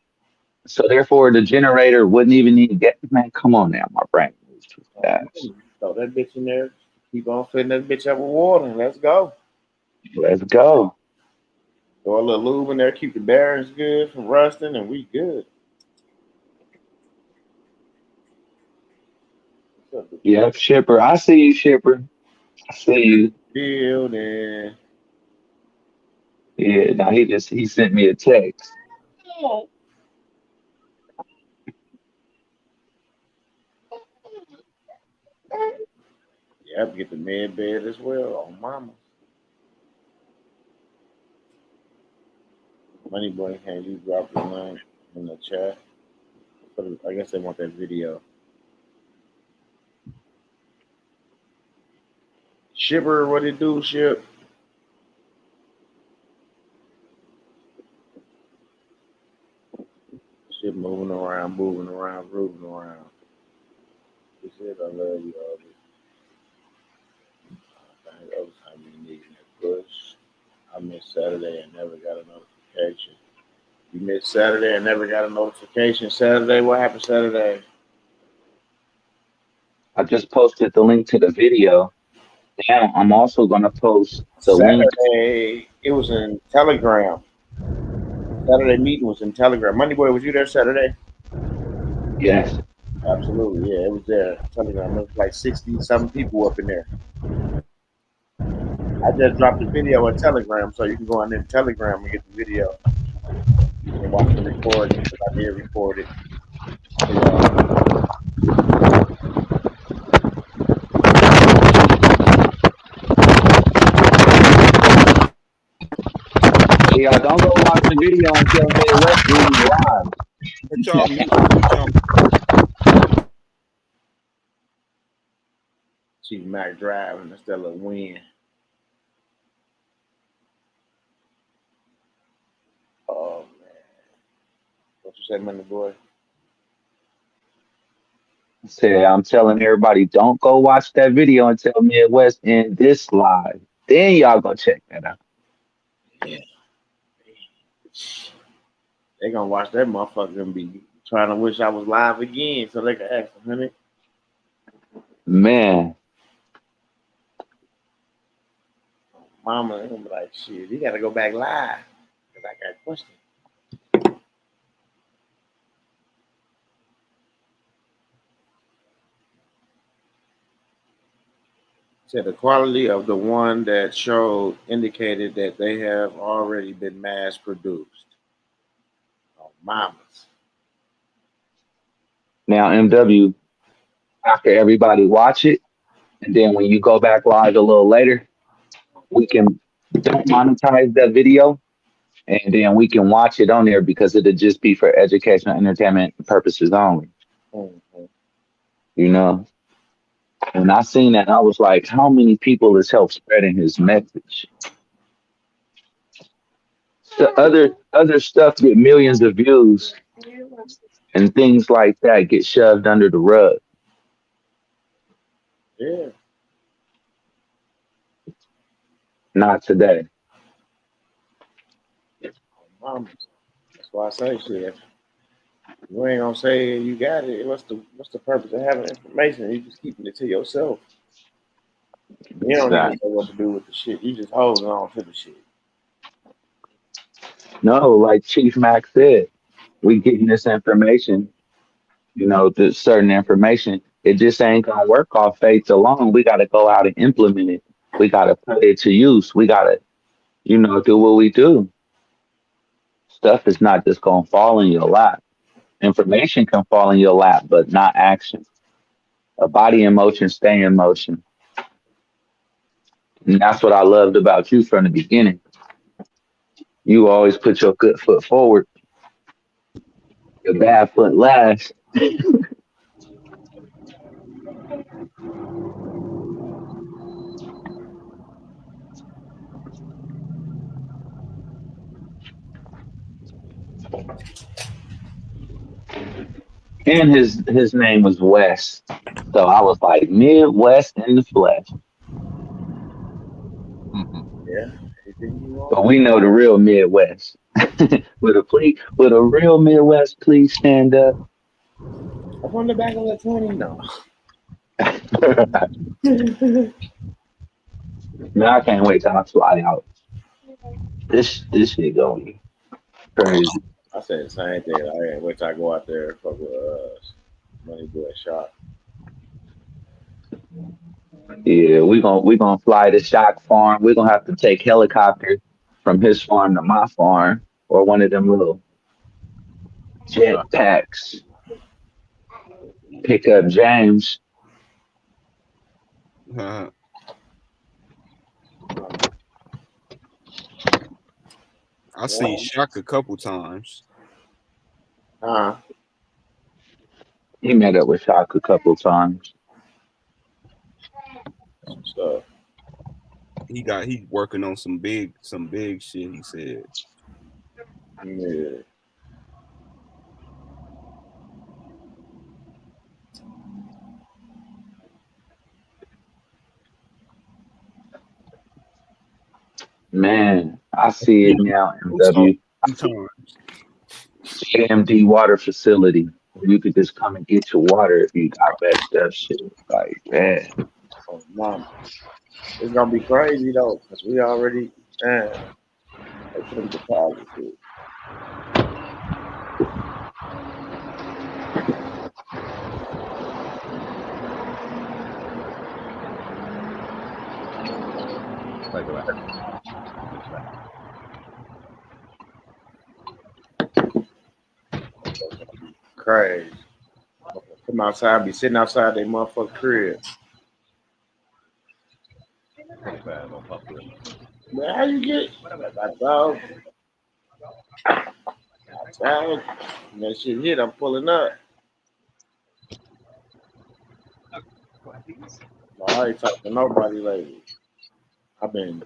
So therefore the generator wouldn't even need to get man, come on now, my brain moves too fast. Throw that bitch in there. Keep on filling that bitch up with water and let's go. Let's go. Throw a little lube in there, keep the bearings good from rusting, and we good. Yep, Shipper. I see you, Shipper. I see you. Building. Yeah, now he sent me a text. Yep, get the med bed as well. Oh, mama. Money boy, can you drop the link in the chat? I guess they want that video. Shipper, what it do, Ship? Ship moving around, moving around, moving around. He said, I love you, August. Other time you need that push. I missed Saturday and never got a notification. You missed Saturday and never got a notification. Saturday, what happened Saturday? I just posted the link to the video. Now I'm also gonna post the link. Saturday, it was in Telegram. Saturday meeting was in Telegram. Money Boy, was you there Saturday? Yes. Absolutely, yeah, it was there. Telegram. It was like 60-something people up in there. I just dropped the video on Telegram, so you can go on in Telegram and get the video and watch the recording because I did record it. Yeah, don't go watch the video until Midwest ends live. But y'all meet, y'all Chief Mac Drive and that's that little win. Oh man, what you say, Money Boy? Say, I'm telling everybody, don't go watch that video until Midwest ends this live. Then y'all go check that out. Yeah. They gonna watch that motherfucker and be trying to wish I was live again so they can ask him, honey. Man, Mama, they gonna be like, shit, you gotta go back live. Cause I got a question. Said the quality of the one that showed indicated that they have already been mass produced. Oh, mamas. now MW, after everybody watch it, and then when you go back live a little later, we can don't monetize that video, and then we can watch it on there because it'll just be for educational entertainment purposes only. Mm-hmm. You know, and I seen that, I was like, how many people has helped spreading his message? The other stuff get millions of views, and things like that get shoved under the rug. Yeah, Not today. mamas. That's why I say shit. If you ain't gonna say you got it, what's the purpose of having information? You just keeping it to yourself. You don't even Exactly. know what to do with the shit. You just holding on to the shit. No, like Chief Max said, we getting this information, this certain information. It just ain't gonna work off faith alone. We gotta go out and implement it. We gotta put it to use. We gotta, do what we do. Stuff is not just gonna fall in your lap. Information can fall in your lap, but not action. A body in motion, stay in motion. And that's what I loved about you from the beginning. You always put your good foot forward, your bad foot last. And his name was Wes. So I was like, Midwest in the flesh. Yeah. Anything you want? But we know the real Midwest. With a real Midwest, please stand up. Up on the back of the 20, no. Man, I can't wait till I fly out. This shit gonna be crazy. I said the same thing. I can't wait till I go out there and fuck with Money Boy Shot. Yeah, we gonna fly to Shock Farm. We're gonna have to take helicopter from his farm to my farm, or one of them little jet packs. Pick up James. I seen Shock a couple times. He met up with Shock a couple times. So He working on some big shit, he said. yeah. Man, I see it now, We saw MW. it 2 times. JMD water facility. You could just come and get your water if you got messed up shit. Like, man, Oh, mama. It's gonna be crazy though, because we already, man, they put them deposits here. Like that. Crazy. Come outside, be sitting outside their motherfucking crib. Bad, don't pump it. Man, how you get that dog? Outside, when that shit hit, I'm pulling up. No, I ain't talking to nobody lately. I've been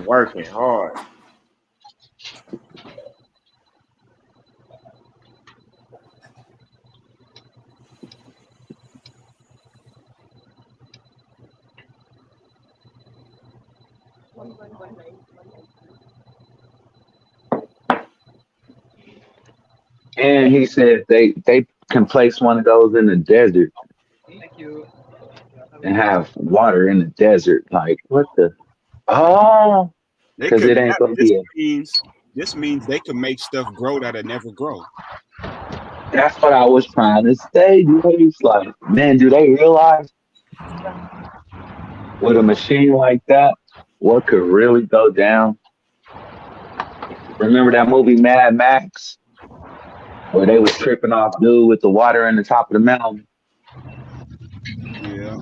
working hard. and he said they can place one of those in the desert and have water in the desert. Like, what the? Oh, They because could it ain't gonna be a. this means they could make stuff grow that'll never grow. That's what I was trying to say. Dude. It's like, man, do they realize with a machine like that, what could really go down? Remember that movie Mad Max, where they was tripping off dude with the water in the top of the mountain, Yeah.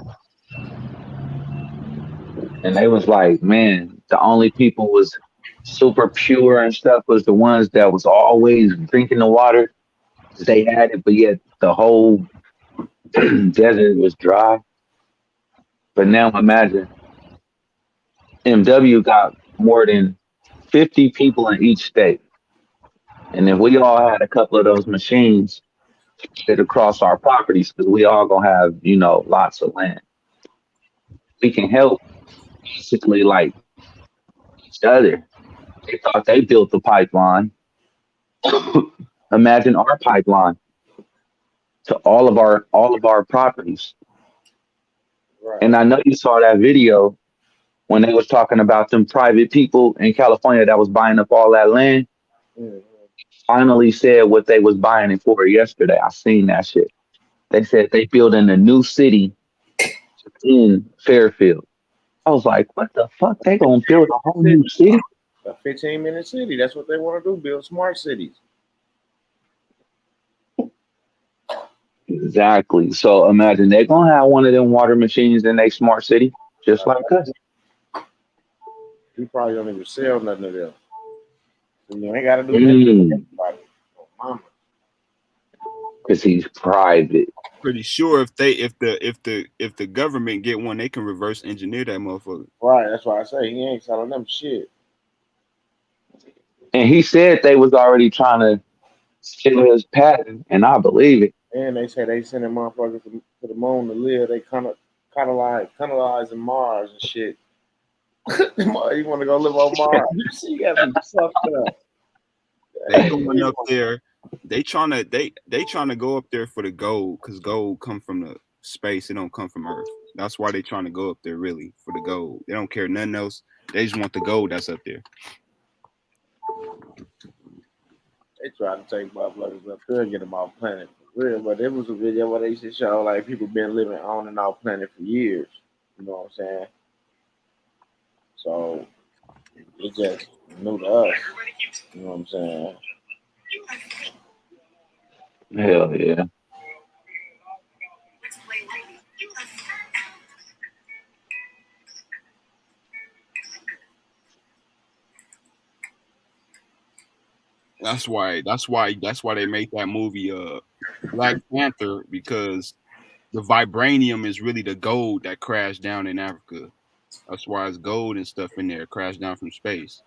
and they was like, man, the only people was super pure and stuff was the ones that was always drinking the water. They had it, but yet the whole desert was dry. But now imagine MW got more than 50 people in each state. And if we all had a couple of those machines that across our properties, because we all gonna have, lots of land, we can help basically like each other. They thought they built the pipeline. Imagine our pipeline to all of our properties. Right. And I know you saw that video when they was talking about them private people in California that was buying up all that land. Mhm. Finally said what they was buying it for yesterday. I seen that shit. They said they building a new city in Fairfield. I was like, what the fuck? They gonna build a whole new city? A 15-minute city. That's what they want to do. Build smart cities. Exactly. So imagine they're gonna have one of them water machines in a smart city, just like us. We probably don't even sell nothing of them. You ain't got to do business with Mm, everybody. Oh, mama. Cause he's private. Pretty sure if the government get one, they can reverse engineer that motherfucker. Right. That's why I say he ain't selling them shit. And he said they was already trying to steal his patent, and I believe it. And they say they sending motherfuckers to the moon to live. They colonizing Mars and shit. You want to go live on Mars? You see, you gotta be fucked up. They going up there. They trying to go up there for the gold, because gold come from the space. It don't come from Earth. That's why they trying to go up there really for the gold. They don't care nothing else. They just want the gold that's up there. They tried to take motherfuckers up there and get them off planet for real. But it was a video where they used to show like people been living on and off planet for years. You know what I'm saying? So it just new to us. You know what I'm saying? Hell yeah. That's why they made that movie Black Panther, because the vibranium is really the gold that crashed down in Africa. That's why it's gold and stuff in there, crashed down from space.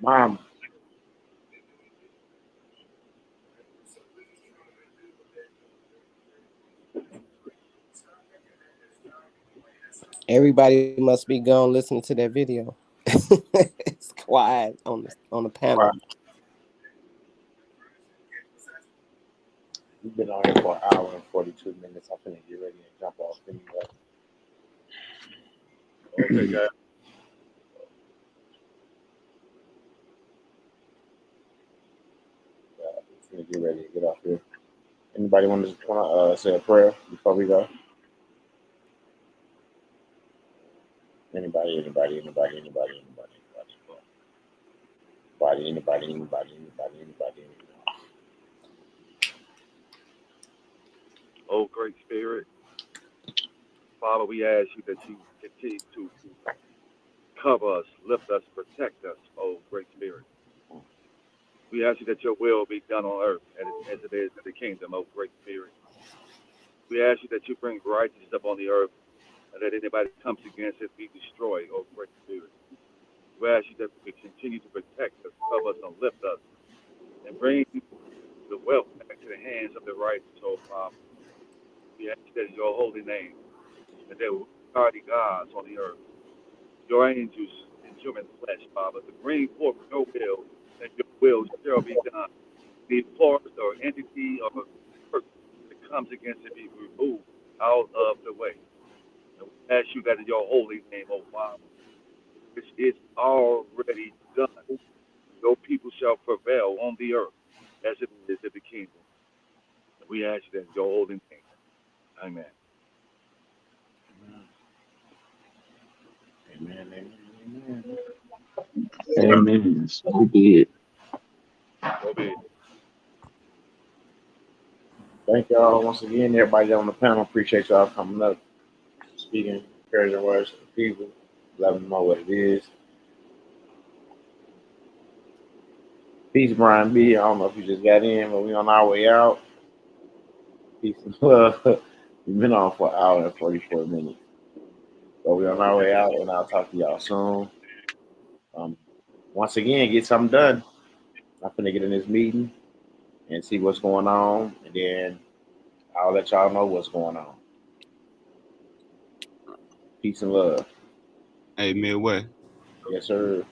Mom, Everybody must be gone listening to that video. It's quiet on the panel. we've been on here for an hour and 42 minutes. I'm finna get ready and jump off anyway. Okay, guys. I'm finna get ready to get off here. Anybody want to say a prayer before we go? Anybody? Oh, great spirit. Father, we ask you that you continue to cover us, lift us, protect us, oh great spirit. We ask you that your will be done on earth as it is in the kingdom, oh great spirit. We ask you that you bring righteousness upon the earth and that anybody that comes against it be destroyed, oh great spirit. We ask you that we continue to protect us, cover us, and lift us, and bring the wealth back to the hands of the righteous, oh Father. We ask you that in your holy name, that there will be mighty gods on the earth, your angels in human flesh, Father, to bring forth your will, and your will shall be done. The force or entity or person that comes against it be removed out of the way. And we ask you that in your holy name, O Father, which is already done. Your people shall prevail on the earth as it is in the kingdom. And we ask you that in your holy name. Amen. Amen. Amen. So be it. So be it. Thank y'all once again, everybody on the panel. Appreciate y'all coming up, speaking, encouraging words to the people, letting them know what it is. Peace, Brian B. I don't know if you just got in, but we on our way out. Peace and love. We've been on for an hour and 44 minutes. But we on our way out, and I'll talk to y'all soon. Once again, get something done. I'm finna get in this meeting and see what's going on, and then I'll let y'all know what's going on. Peace and love. Hey, Midway. Yes, sir.